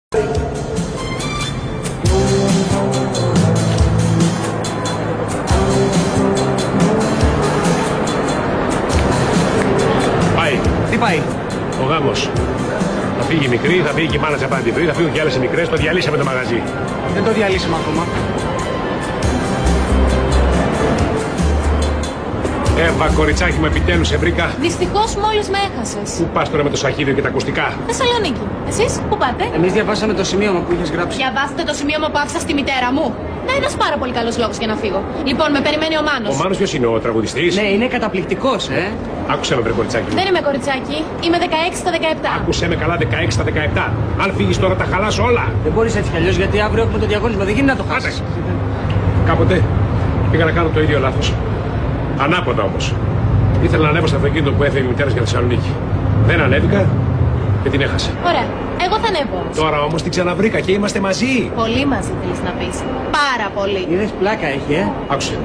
Πάει. Τι πάει? Ο γάμος. Θα φύγει η μικρή, θα φύγει και η μάνα της απαντηθεί, θα φύγουν και άλλες μικρές, το διαλύσαμε το μαγαζί. Δεν το διαλύσαμε ακόμα. Εύα, κοριτσάκι μου, επιτέλους σε βρήκα. Δυστυχώς μόλις με έχασες. Πού πας τώρα με το σαχίδιο και τα ακουστικά? Θεσσαλονίκη. Εσείς πού πάτε? Εμείς διαβάσαμε το σημείωμα που είχες γράψει. Διαβάσετε το σημείωμα που άφησα στη μητέρα μου. Να, ένας πάρα πολύ καλός λόγος για να φύγω. Λοιπόν, με περιμένει ο Μάνος. Ο Μάνος ποιος είναι, ο τραγουδιστής? Ναι, είναι καταπληκτικός, Άκουσε με, βρε κοριτσάκι μου. Δεν είμαι κοριτσάκι. Είμαι 16 στα 17. Άκουσε με καλά, 16 στα 17. Αν φύγεις τώρα τα χαλάς όλα. Δεν μπορείς έτσι κι αλλιώς, γιατί αύριο έχουμε το διαγωνισμό. Δεν γίνεται να το χάσεις. Κάποτε πήγα να κάνω το ίδιο λάθος. Ανάποδα όμως. Ήθελα να ανέβω στο αυτοκίνητο που έφερε η μητέρα για Θεσσαλονίκη. Δεν ανέβηκα και την έχασα. Ωραία. Εγώ θα ανέβω. Τώρα όμως την ξαναβρήκα και είμαστε μαζί. Πολύ μαζί θέλεις να πεις. Πάρα πολύ. Είδες, πλάκα έχει, Άκουσε.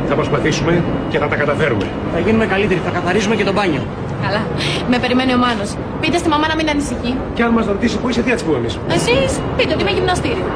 Θα προσπαθήσουμε και θα τα καταφέρουμε. Θα γίνουμε καλύτεροι, θα καθαρίζουμε και το μπάνιο. Καλά. Με περιμένει ο Μάνος. Πείτε στη μαμά να μην ανησυχεί. Και αν μας ρωτήσει που είσαι, τι θα της πούμε εμείς? Εσείς πείτε ότι είμαι γυμναστήριο.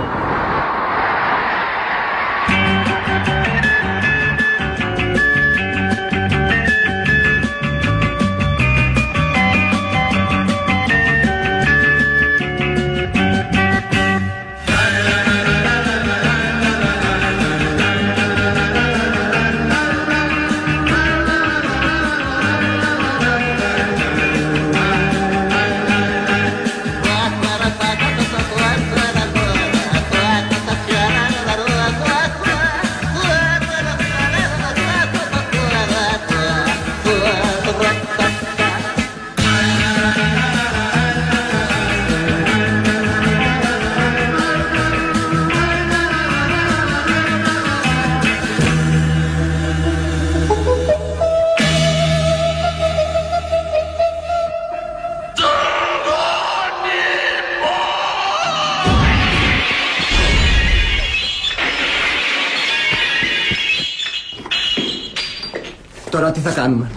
Τώρα τι θα κάνουμε?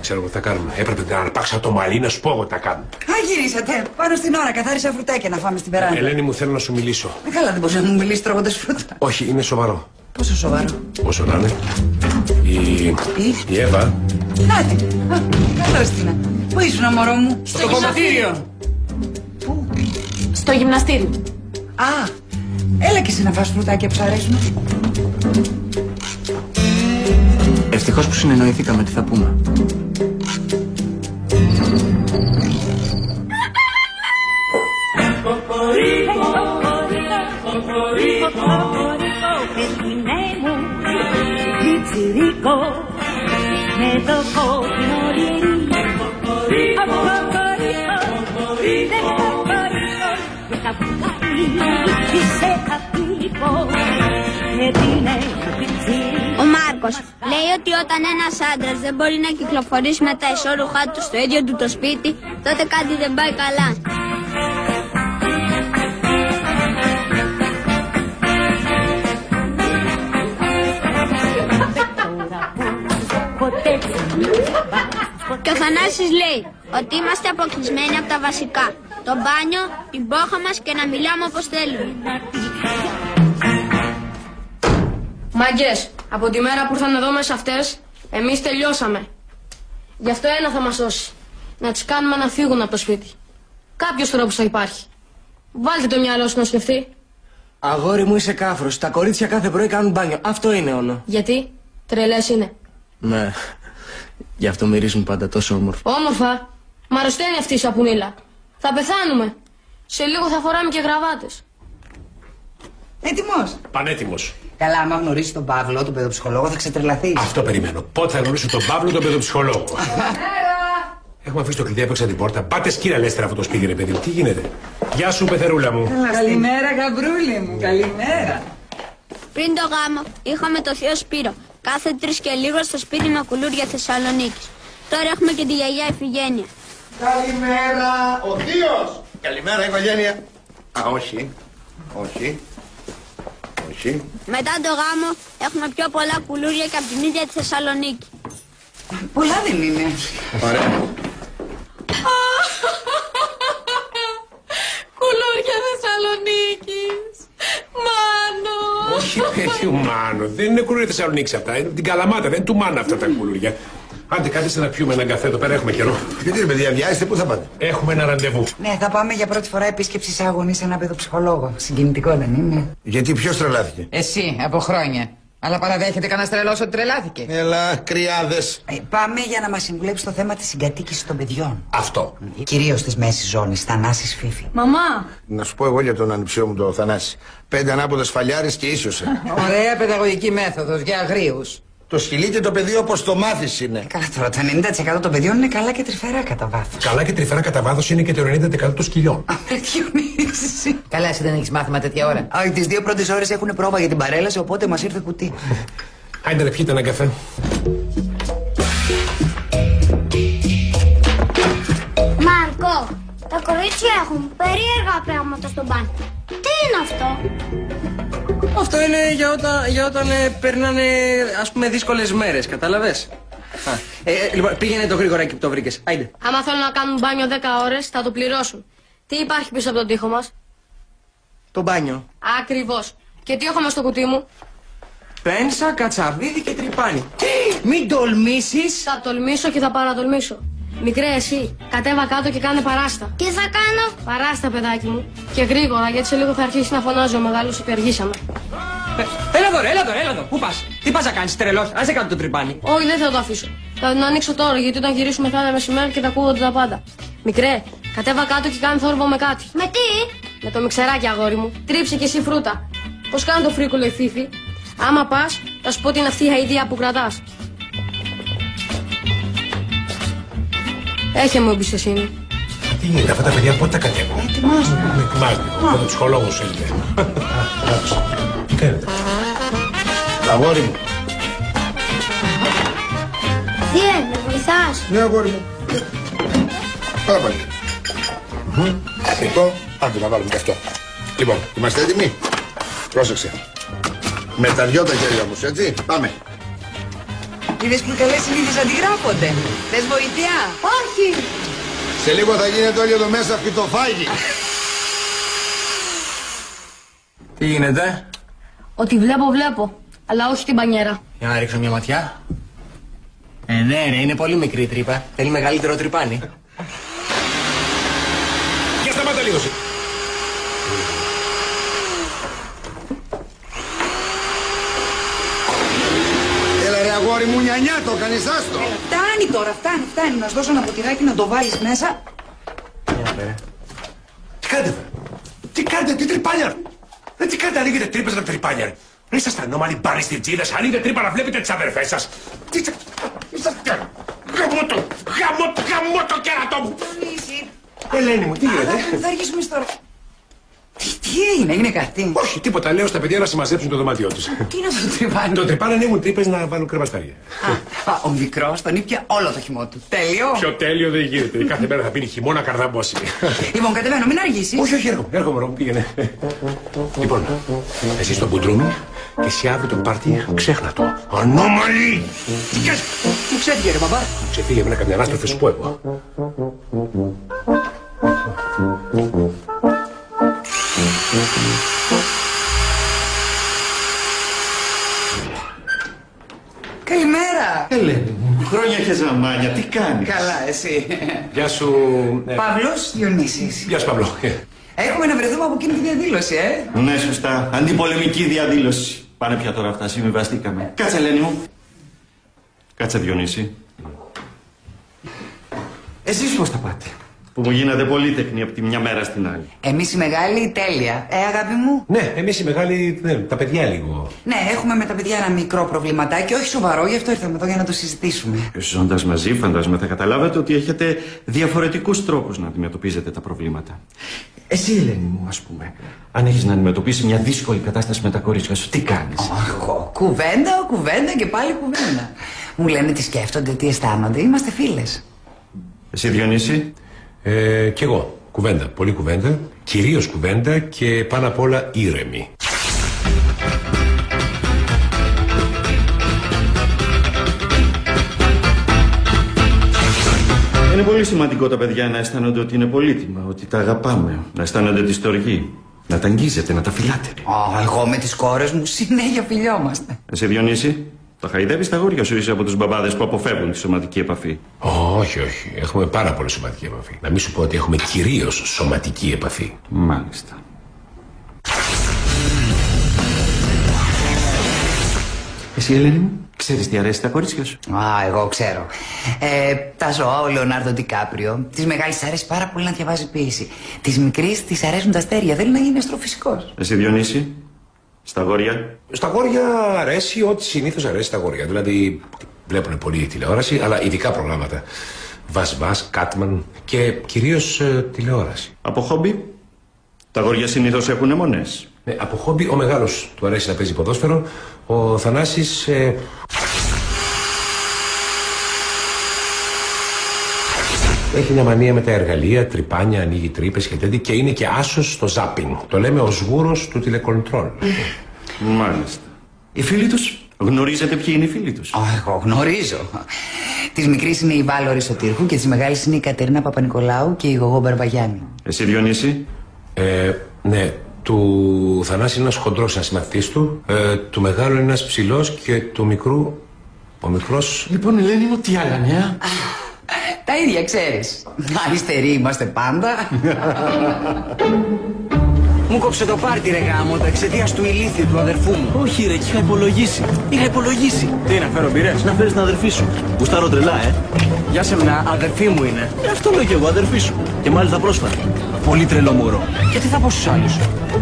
Ξέρω τι θα κάνουμε. Έπρεπε να αρπάξω το μαλλί να σου πω εγώ τι θα κάνουμε. Α, γυρίσατε. Πάνω στην ώρα. Καθάρισα φρουτάκια να φάμε στην περάντα. Ελένη μου, θέλω να σου μιλήσω. Καλά, δεν μπορείς να μου μιλήσεις τρώγοντας φρούτα. Όχι, είναι σοβαρό. Πόσο σοβαρό? Όσο να είναι. Η Εύα. Νάτι. Α, καλώς την. Πού ήσουν, μωρό μου? Στο κομματήριο. Πού? Στο γυμναστήριο. Α, έλα και εσύ να φας φρουτάκια που σ' αρέσουν. Ευτυχώς που συνεννοηθήκαμε τι θα πούμε. Ο Μάρκος λέει ότι όταν ένας άντρας δεν μπορεί να κυκλοφορήσει με τα ισόρουχά του στο ίδιο του το σπίτι, τότε κάτι δεν πάει καλά. Και ο Θανάσης λέει ότι είμαστε αποκλεισμένοι από τα βασικά. Το μπάνιο, την πόχα μας και να μιλάμε όπως θέλουμε. Μάγκες, από τη μέρα που ήρθαν εδώ μέσα αυτές, εμείς τελειώσαμε. Γι' αυτό ένα θα μας σώσει. Να τις κάνουμε να φύγουν από το σπίτι. Κάποιος τρόπος θα υπάρχει. Βάλτε το μυαλό σου να σκεφτεί. Αγόρι μου, είσαι κάφρος. Τα κορίτσια κάθε πρωί κάνουν μπάνιο. Αυτό είναι όλο. Γιατί, τρελές είναι. Ναι. Γι' αυτό μυρίζουν πάντα τόσο όμορφα. Όμορφα. Μ' αρρωσταίνει αυτή η σαπουνίλα. Θα πεθάνουμε. Σε λίγο θα φοράμε και γραβάτες. Έτοιμος? Πανέτοιμος. Καλά, άμα γνωρίσει τον Παύλο, τον παιδοψυχολόγο, θα ξετρελαθείς. Αυτό περιμένω. Πότε θα γνωρίσω τον Παύλο, τον παιδοψυχολόγο? Έχουμε αφήσει το κλειδί απ' έξω την πόρτα. Πάτε σκύρα Λέστερα αυτό το σπίτι, ρε παιδί μου. Τι γίνεται? Γεια σου, πεθερούλα μου. Καλημέρα, γαμπρούλη μου. Καλημέρα. Πριν το γάμο είχαμε το θείο Σπύρο. Κάθε 3 και λίγο στο σπίτι με κουλούρια Θεσσαλονίκης. Τώρα έχουμε και τη γιαγιά Ιφηγένεια. Καλημέρα, ο θείος. Καλημέρα, οικογένεια. Α, όχι. Όχι. Όχι. Μετά το γάμο έχουμε πιο πολλά κουλούρια και από την ίδια τη Θεσσαλονίκη. Πολλά δεν είναι. Ωραία. Κουλούρια Όχι, παιδί μου, Μάνο. Δεν είναι κουλούρια Θεσσαλονίκη αυτά. Είναι την Καλαμάτα, δεν είναι του Μάνα αυτά τα κουλούρια. Άντε, κάτσετε να πιούμε έναν καφέ εδώ πέρα, έχουμε καιρό. Γιατί ρε παιδιά, βιάζεστε, πού θα πάτε? Έχουμε ένα ραντεβού. Ναι, θα πάμε για πρώτη φορά επίσκεψη σε αγωνή σε ένα παιδοψυχολόγο. Συγκινητικό δεν είναι? Γιατί ποιος τρελάθηκε? Εσύ, από χρόνια. Αλλά παραδέχεται κανένα τρελός ότι τρελάθηκε. Έλα, κρυάδες. Πάμε για να μας συμβουλέψει στο θέμα της συγκατοίκησης των παιδιών. Αυτό. Κυρίως της μέσης ζώνης, Θανάσης Φίφη. Μαμά! Να σου πω εγώ για τον ανιψιό μου τον Θανάση. 5 ανάποδες φαλιάρες και ίσιοσε. Ωραία παιδαγωγική μέθοδος για αγρίους. Το σκυλί και το παιδί όπως το μάθεις είναι. Καλά τώρα, το 90% των παιδιών είναι καλά και τρυφερά κατά βάθος. Καλά και τρυφερά κατά βάθος είναι και το 90% των σκυλιών. Διονύση. Καλά, εσύ δεν έχεις μάθημα τέτοια ώρα. Όχι, τις 2 πρώτες ώρες έχουν πρόβα για την παρέλαση, οπότε μας ήρθε κουτί. Άντε, πιείτε ένα καφέ. Μάρκο, τα κορίτσια έχουν περίεργα πράγματα στο μπάνιο. Τι είναι αυτό? Αυτό είναι για όταν περνάνε, ας πούμε, δύσκολες μέρες, κατάλαβες. Λοιπόν, πήγαινε το γρήγορα εκεί που το βρήκες. Άιντε. Άμα θέλουν να κάνουν μπάνιο 10 ώρες, θα το πληρώσουν. Τι υπάρχει πίσω από τον τοίχο μας? Το μπάνιο. Ακριβώς. Και τι έχω μες στο κουτί μου? Πένσα, κατσαβίδι και τρυπάνι. Μην τολμήσεις. Θα τολμήσω και θα παρατολμήσω. Μικρέ, εσύ, κατέβα κάτω και κάνε παράστα. Τι θα κάνω? Παράστα, παιδάκι μου. Και γρήγορα, γιατί σε λίγο θα αρχίσει να φωνάζει ο μεγάλος ότι αργήσαμε. Έλα εδώ. Πού πας? Τι πας να κάνεις, τρελός? Άσε κάτω το τρυπάνι. Όχι, δεν θα το αφήσω. Θα τον ανοίξω τώρα, γιατί όταν γυρίσουμε θα είναι μεσημέρι και θα ακούγονται τα πάντα. Μικρέ, κατέβα κάτω και κάνε θόρυβο με κάτι. Με τι? Με το μιξεράκι, αγόρι μου. Τρίψε κι εσύ φρούτα. Πώς κάνει το φρίκολο η Φίφη? Άμα πας, θα σου πω την αυτή η αηδία που κρατάς. Έχε μου εμπιστοσύνη. Τι γίνεται, αυτά τα παιδιά πότε τα κατέβουν? Ετοιμάζομαι. Με τον ψυχολόγο σου έλεγε. Τι κάνετε? Αγόρι μου. Τι με βοηθάς? Ναι, αγόρι μου. Πάρα πολύ. Λοιπόν, άντε να βάλουμε και αυτό. Λοιπόν, είμαστε έτοιμοι? Πρόσεξε. Με τα δυο τα χέρια μου, έτσι. Πάμε. Είδες που οι καλές συνήθειες αντιγράφονται. Θες βοήθεια? Όχι. Σε λίγο θα γίνεται όλοι εδώ μέσα φυτοφάγοι. Τι γίνεται? Ό,τι βλέπω. Αλλά όχι την πανιέρα. Για να ρίξω μια ματιά. Ναι, είναι πολύ μικρή η τρύπα. Θέλει μεγαλύτερο τρυπάνι. Για σταμάτα λίγο εσύ. Έλα ρε αγόρι μου, νιανιά το κάνεις, άστο. Φτάνει τώρα, φτάνει. Να σου δώσω ένα ποτηράκι να το βάλεις μέσα. Τι κάνετε, τι τρυπάνια? Τι κάνετε, ανοίγετε τρύπες με τρυπάνια? Δεν είσαστε ανώμαλοι μπαριστιρτζίδες, ανοίγετε τρύπα να βλέπετε τις αδερφές σας. Τι είσαστε? Γαμώ το κέρατό μου. Ελένη μου, τι γίνεται? Θα αρχίσουμε τώρα. Τι έγινε κάτι? Όχι, τίποτα. Λέω στα παιδιά να συμμαζέψουν το δωμάτιό τους. Τι είναι αυτό το τρυπάνι? Το τρυπάνι ανοίγουν τρύπες να βάλουν κρεβαστάρια. Ο μικρός τον ήπια όλο το χυμό του. Τέλειο. Πιο τέλειο δεν γίνεται. Κάθε μέρα θα πίνει χειμώνα καρδάμπόση. Λοιπόν, κατεβαίνω, μην αργήσεις. Όχι, έρχομαι, Ρώμη, πήγαινε. Λοιπόν, εσύ στο μπουντρούμι και εσύ αύριο το πάρτι ξέχνα το. Ανώμαλοι! Τι κάνεις? Μου ξέφυγε ρε μπαμπά. Μου ξεφύγε εμένα καμιά ανάστροφη, σου πω εγώ. Καλημέρα. Ελένη μου, χρόνια χεζαμάνια, τι κάνεις? Καλά, εσύ. Γεια σου... Παύλος Διονύσης. Γεια σου, Παύλο. Έχουμε να βρεθούμε από εκείνη τη διαδήλωση, Ναι, σωστά. Αντιπολεμική διαδήλωση. Πάνε πια τώρα αυτά, συμβιβαστήκαμε. Κάτσε, Ελένη μου. Κάτσε, Διονύση. Εσείς πώς τα πάτε? Που μου γίνατε πολύτεκνοι από τη μια μέρα στην άλλη. Εμείς οι μεγάλοι, τέλεια. Αγάπη μου. Ναι, εμείς οι μεγάλοι, τα παιδιά λίγο. Ναι, έχουμε με τα παιδιά ένα μικρό προβληματάκι, όχι σοβαρό, γι' αυτό ήρθαμε εδώ για να το συζητήσουμε. Ζώντας μαζί, φαντάζομαι θα καταλάβετε ότι έχετε διαφορετικούς τρόπους να αντιμετωπίζετε τα προβλήματα. Εσύ, Ελένη μου, ας πούμε, αν έχεις να αντιμετωπίσεις μια δύσκολη κατάσταση με τα κορίτσια σου, τι κάνεις? Κουβέντα και πάλι κουβέντα. Μου λένε τι σκέφτονται, τι αισθάνονται, είμαστε φίλες. Εσύ, Διονύση? Κι εγώ. Κουβέντα. Πολύ κουβέντα. Κυρίως κουβέντα και πάνω απ' όλα ήρεμη. Είναι πολύ σημαντικό τα παιδιά να αισθάνονται ότι είναι πολύτιμα, ότι τα αγαπάμε, να αισθάνονται τη στοργή. Να τα αγγίζετε, να τα φυλάτε. Εγώ με τις κόρες μου συνέχεια φιλιόμαστε. Εσύ, Διονύση, τα χαϊδεύεις τα αγόρια σου, είσαι από τους μπαμπάδες που αποφεύγουν τη σωματική επαφή? Όχι, όχι. Έχουμε πάρα πολύ σωματική επαφή. Να μην σου πω ότι έχουμε κυρίως σωματική επαφή. Μάλιστα. Εσύ, Ελένη μου, ξέρεις τι αρέσει τα κορίτσια σου? Εγώ ξέρω. Τα ζώα, ο Λεωνάρντο Ντικάπριο. Της μεγάλης αρέσει πάρα πολύ να διαβάζει ποίηση. Της μικρής της αρέσουν τα αστέρια. Θέλει να γίνει αστροφυσικός. Εσύ, Διονύση, στα αγόρια? Στα αγόρια αρέσει ό,τι συνήθως αρέσει στα αγόρια. Δηλαδή βλέπουν πολύ τηλεόραση, αλλά ειδικά προγράμματα. Βας, Κάτμαν και κυρίως τηλεόραση. Από χόμπι? Τα αγόρια συνήθως έχουν αιμονές. Από χόμπι ο μεγάλος του αρέσει να παίζει ποδόσφαιρο. Ο Θανάσης έχει μια μανία με τα εργαλεία, τρυπάνια, ανοίγει τρύπες και τέτοια, και είναι και άσος στο ζάπινγκ. Το λέμε ο σγούρος του τηλεκοντρόλ. Μάλιστα. Οι φίλοι τους? Γνωρίζετε ποιοι είναι οι φίλοι τους? Εγώ γνωρίζω. Της μικρής είναι η Βάλο Αριστοτήρχου και της μεγάλης είναι η Κατερίνα Παπα-Νικολάου και η Γογό Μπαρμπαγιάννη. Εσύ, Διονύση? Ναι. Του Θανάση είναι ένας χοντρός, ένας συμμαθητής του. Του μεγάλου είναι ένας ψηλός και του μικρού, ο μικρός... Λοιπόν, Ελένη μου, τι άλλα νέα? Τα ίδια ξέρεις. Αριστεροί είμαστε πάντα. Μου κόψε το πάρτι ρε γάμο, το εξαιτίας του ηλίθιου του αδερφού μου. Όχι ρε, είχα υπολογίσει. Τι, να φέρω μπειρές? Να φέρεις την αδερφή σου. Γουστάρω τρελά, Για σεμνά, αδερφή μου είναι. Αυτό λέω κι εγώ, αδερφή σου. Και μάλιστα πρόσφατα. Πολύ τρελό μωρό. Και τι θα πω στους άλλους?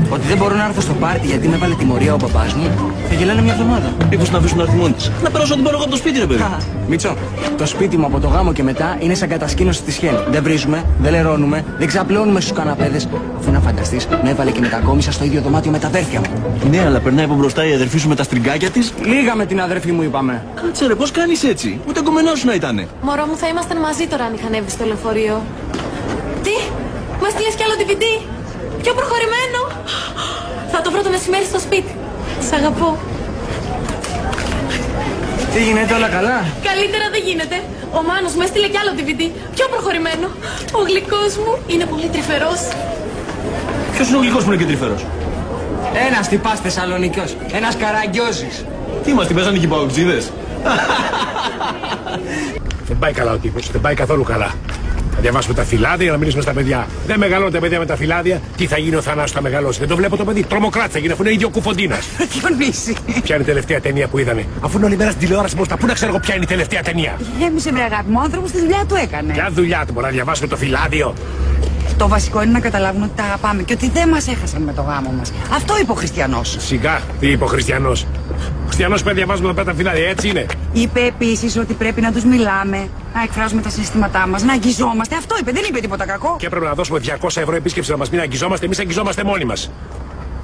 Ότι δεν μπορώ να έρθω στο πάρτι γιατί με έβαλε τιμωρία ο παπάς μου? Θα γελάνε μια εβδομάδα. Μήπως να αφήσουν να έρθει μόνη της? Να περάσω την πάρω εγώ από το σπίτι, ρε παιδί. Μίτσο, το σπίτι μου από το γάμο και μετά είναι σαν κατασκήνωση της Χέλ. Δεν βρίζουμε, δεν λερώνουμε, δεν ξαπλώνουμε στους καναπέδες. Αφού να φανταστείς, με έβαλε και μετακόμισα στο ίδιο δωμάτιο με τα αδέρφια μου. Ναι, αλλά περνάει από μπροστά η αδερφή σου με τα στριγκάκια της. Λίγα με την αδερφή μου είπαμε. Κάτσε ρε, πώς κάνεις έτσι? Ούτε κομμενός σου να ήτανε. Μωρό μου, θα ήμασταν μαζί τώρα αν είχα ανέβει στο λεωφορείο. Τι, μας στείλες κι άλλο DVD? Πιο προχωρημένο. Θα το βρω το μεσημέρι στο σπίτι. Σ' αγαπώ. Τι γίνεται, όλα καλά? Καλύτερα δεν γίνεται. Ο Μάνος μου έστειλε κι άλλο DVD. Πιο προχωρημένο. Ο γλυκός μου είναι πολύ τρυφερός. Ποιος είναι ο γλυκός που είναι και τρυφερός? Ένας τυπάς Θεσσαλονικιός. Ένας Καραγκιόζης. Τι μας την παίζανε και οι παουτζίδες? Δεν πάει καλά ο τύπος, δεν πάει καθόλου καλά. Θα διαβάσουμε τα φυλάδια για να μιλήσουμε στα παιδιά. Δεν μεγαλώνουν τα παιδιά με τα φυλάδια. Τι θα γίνει ο Θανάσης θα μεγαλώσει? Δεν το βλέπω το παιδί. Τρομοκράτη θα γίνει αφού είναι ίδιο κουφοντίνας. Διονύση. Ποια είναι η τελευταία ταινία που είδανε? Αφού είναι όλη μέρα στην τηλεόραση μπροστά, πού να ξέρω εγώ ποια είναι η τελευταία ταινία? Γέμισε με αγάπη μου, ο άνθρωπος τη δουλειά του έκανε. Ποια δουλειά του, μπορεί να διαβάσουμε το φυλάδιο? Το βασικό είναι να καταλάβουν ότι τα αγαπάμε και ότι δεν μας έχασαν με το γάμο μας. Αυτό είπε ο Χριστιανός. Σιγά, τι είπε ο Χριστιανός? Ο Χριστιανός πρέπει να διαβάζουμε εδώ πέρα τα φυλάδια, έτσι είναι. Είπε επίσης ότι πρέπει να τους μιλάμε, να εκφράζουμε τα συναισθήματά μας, να αγγιζόμαστε. Αυτό είπε, δεν είπε τίποτα κακό. Και έπρεπε να δώσουμε 200 ευρώ επίσκεψη να μας πει να αγγιζόμαστε, εμείς αγγιζόμαστε μόνοι μας.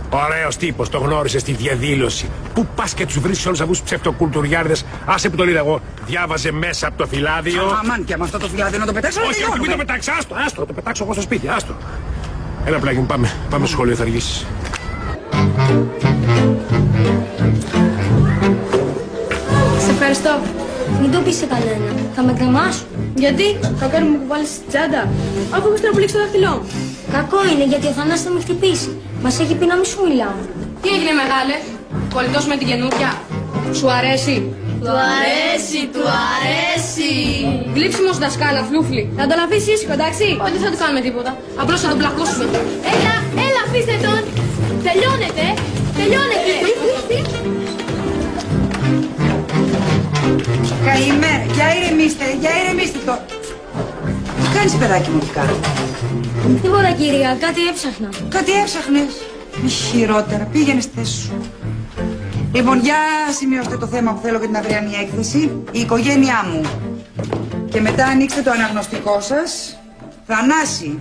Ωραίος τύπος, το γνώρισε στη διαδήλωση. Πού πας και τους βρίσκεις όλους αυτούς τους ψευτοκουλτουριάριδες? Άσε που τον είδα εγώ. Διάβαζε μέσα από το φυλάδιο. Αμάν, και με αυτό το φυλάδιο να το πετάξω. Όχι, όχι, μην το πετάξω. Άστο, το πετάξω εγώ στο σπίτι. Άστο. Έλα, πλάγι μου, πάμε στο σχολείο, θα αργήσεις. Σε ευχαριστώ. Μην το πεις σε κανένα. Θα με κρεμάσουν. Γιατί? Θα κάνουμε που βάλεις στην τσάντα. Αφού έχω στραπουλήξει το δάχτυλό μου. Κακό είναι γιατί ο Θανάσης θα με χτυπήσει. Μας έχει πει να μην σου μιλάμε. Τι έγινε μεγάλε? Κολλητός με την καινούρια. Σου αρέσει? Του αρέσει, του αρέσει. Γλύψιμος δασκάλα, φλούφλι. Να τον αφήσει ήσυχο, εντάξει? Όχι, δεν θα του κάνουμε τίποτα. Απλώς θα τον πλακώσουμε. Έλα, αφήστε τον. Τελειώνετε. Καλημέρα. Για ηρεμήστε το. Τι κάνεις παιδάκι μου, τι κάνω? Τίποτα κυρία, κάτι έψαχνα. Κάτι έψαχνες? Μη χειρότερα, πήγαινε στη θέση σου. Λοιπόν, για σημειώστε το θέμα που θέλω για την αυριανή έκθεση. Η οικογένειά μου. Και μετά ανοίξτε το αναγνωστικό σας. Θανάση.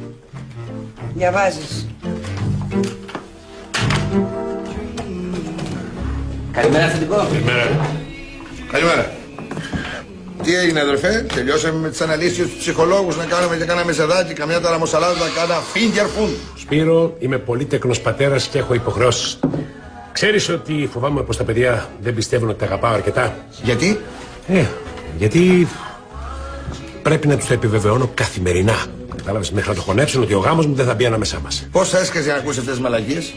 Διαβάζεις. Καλημέρα, αφεντικό. Καλημέρα. Τι έγινε, αδερφέ? Τελειώσαμε με τις αναλύσεις τους ψυχολόγους να κάνουμε και κάνα μεσεδάκι, καμιά ταραμοσαλάδα, κάνα finger food. Σπύρο, είμαι πολύτεκνος πατέρας και έχω υποχρεώσεις. Ξέρεις ότι φοβάμαι πως τα παιδιά δεν πιστεύουν ότι τα αγαπάω αρκετά. Γιατί? Γιατί πρέπει να τους το επιβεβαιώνω καθημερινά. Κατάλαβες, μέχρι να το χωνέψουν ότι ο γάμος μου δεν θα μπει ανάμεσά μας. Πώς θα έσκαζε να ακούσει αυτές τις μαλακίες?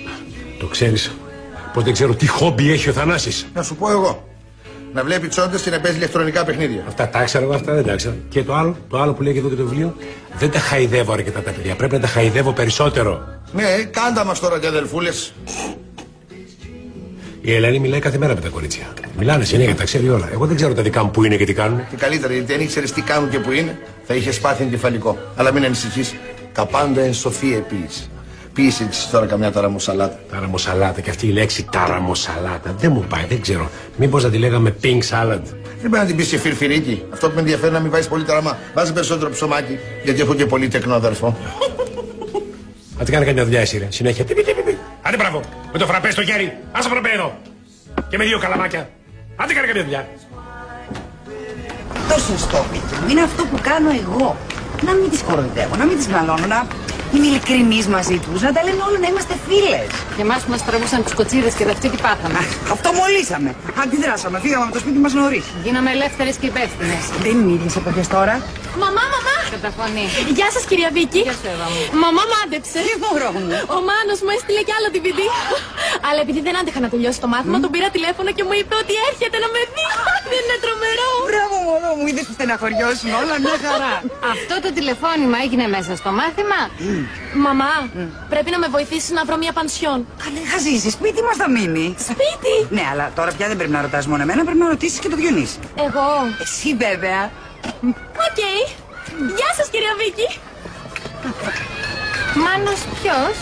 Το ξέρεις, πως δεν ξέρω τι χόμπι έχει ο Θανάσης. Να σου πω εγώ. Να βλέπει τσόντες και να παίζει ηλεκτρονικά παιχνίδια. Αυτά τα ήξερα εγώ, αυτά δεν τα ήξερα. Και το άλλο που λέει εδώ και το βιβλίο, δεν τα χαϊδεύω αρκετά τα παιδιά. Πρέπει να τα χαϊδεύω περισσότερο. Ναι, κάντα μας τώρα και αδελφούλες. Η Ελένη μιλάει κάθε μέρα με τα κορίτσια. Μιλάνε συνέχεια, τα ξέρει όλα. Εγώ δεν ξέρω τα δικά μου που είναι και τι κάνουν. Και καλύτερα, γιατί αν ήξερες τι κάνουν και που είναι, θα είχες πάθει εγκεφαλικό. Αλλά μην ανησυχείς. Τα πάντα εν σοφία επίηση. Ποίησε της τώρα καμιά ταραμοσαλάτα. Ταραμοσαλάτα, και αυτή η λέξη ταραμοσαλάτα δεν μου πάει, δεν ξέρω. Μήπως να τη λέγαμε pink salad. Δεν πάει να την πεις σε φιρφυρίκι. Αυτό που με ενδιαφέρει να μην βάζεις πολύ ταραμά. Βάζει περισσότερο ψωμάκι, γιατί έχω και πολύ τεκνό αδερφό. Θα τη κάνει καμιά δουλειά εσύ, ρε. Συνέχεια. Άντε μπράβο, με το φραπέ στο χέρι. Άσε φραπέ εδώ. Και με 2 καλαμάκια. Άντε κάνει καμιά δουλειά. Το σωστό, Πίκη μου, είναι αυτό που κάνω εγώ. Να μην τις κοροϊδεύω, να μην τις μαλώνω, να είμαι ειλικρινής μαζί τους, να τα λένε όλοι, να είμαστε φίλες. Και εμάς που μας τραβούσαν τους κοτσίδες και δευτεί τι πάθαμε. Αυτό μολύσαμε. Αντιδράσαμε, φύγαμε από το σπίτι μας νωρίς. Γίναμε ελεύθερες και υπεύθυνες. Δεν είναι ίδιες εποχές τώρα. Μαμά! Καταφωνεί. Γεια σας, κυρία Βίκη. Γεια σου, Εύα μου. Μαμά μάντεψε. Τι μωρό μου. Ο Μάνος μου έστειλε κι άλλο DVD. Αλλά επειδή δεν άντεχα να τελειώσει το μάθημα, τον πήρα τηλέφωνο και μου είπε ότι έρχεται να με δει. Δεν είναι τρομερό? Μπράβο, μωρό μου, είδες που στεναχωριώσουν όλα, μια χαρά. Αυτό το τηλεφώνημα έγινε μέσα στο μάθημα. Μαμά, πρέπει να με βοηθήσει να βρω μια πανσιόν. Καλέ, θα ζήσει, σπίτι μας θα μείνει. Σπίτι? Ναι, αλλά τώρα πια δεν πρέπει να ρωτάς μόνο εμένα, πρέπει να ρωτήσεις και το Διονύση. Εγώ? Εσύ βέβαια. Οκ. Γεια σας, κυρία Βίκη. Μάνος ποιος?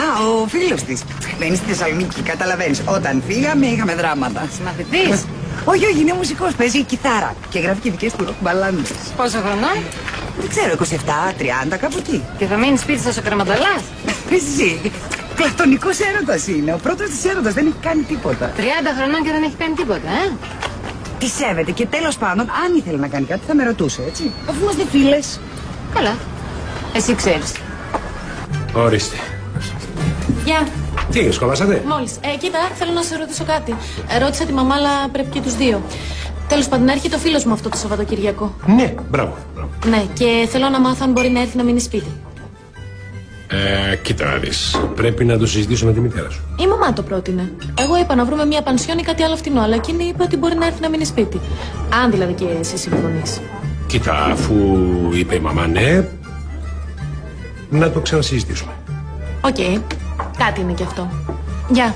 Α, ο φίλος της. Μένει στη Θεσσαλονίκη, καταλαβαίνεις. Όταν φύγαμε είχαμε δράματα. Συμμαθητής? Όχι, όχι, είναι μουσικός, παίζει κιθάρα και γράφει και δικές του ροκ μπαλάντες. Πόσο χρονών? Δεν ξέρω, 27, 30, κάπου εκεί. Και θα μείνει σπίτι σας ο κρεματολάς? Εσύ, πλατωνικός έρωτας είναι. Ο πρώτος της έρωτας δεν έχει κάνει τίποτα. 30 χρονών και δεν έχει κάνει τίποτα, Τη σέβεται και τέλος πάντων, αν ήθελε να κάνει κάτι θα με ρωτούσε, έτσι. Αφού είμαστε φίλες. Καλά. Εσύ ξέρεις. Ορίστε. Γεια. Τι, σχολάσατε? Μόλις. Κοίτα, θέλω να σε ρωτήσω κάτι. Ρώτησα τη μαμά, αλλά πρέπει και τους δύο. Τέλος πάντων, έρχεται ο φίλος μου αυτό το Σαββατοκυριακό. Ναι, μπράβο. Ναι, και θέλω να μάθω αν μπορεί να έρθει να μείνει σπίτι. Κοίτα να δεις. Πρέπει να το συζητήσω με τη μητέρα σου. Η μαμά το πρότεινε. Εγώ είπα να βρούμε μια πανσιόν ή κάτι άλλο φτηνό, αλλά εκείνη είπε ότι μπορεί να έρθει να μείνει σπίτι. Αν δηλαδή και εσύ συμφωνείς. Κοίτα, αφού είπε η μαμά ναι, να το ξανασυζητήσουμε. Οκ. Κάτι είναι κι αυτό. Γεια.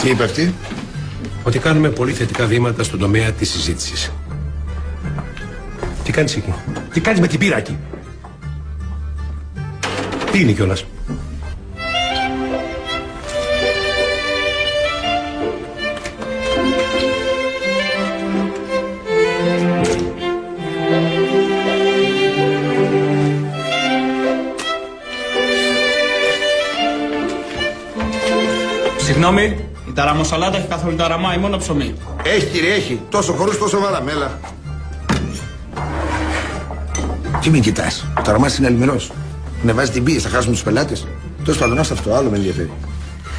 Τι είπε αυτή? Ότι κάνουμε πολύ θετικά βήματα στον τομέα της συζήτησης. Τι κάνεις εκεί? Τι κάνεις με την πύρα εκεί? Τι είναι κιόλας? Συγγνώμη, η ταραμοσαλάτα έχει καθόλου ταραμά ή μόνο ψωμί? Έχει, κύριε, έχει. Τόσο χορούς, τόσο βαραμέλα. Τι μην κοιτάς? Ο ταραμάς είναι αλμυρός. Με βάζει την πίεση, θα χάσουμε τους πελάτες. Τέλος πάντων, αυτό άλλο με ενδιαφέρει.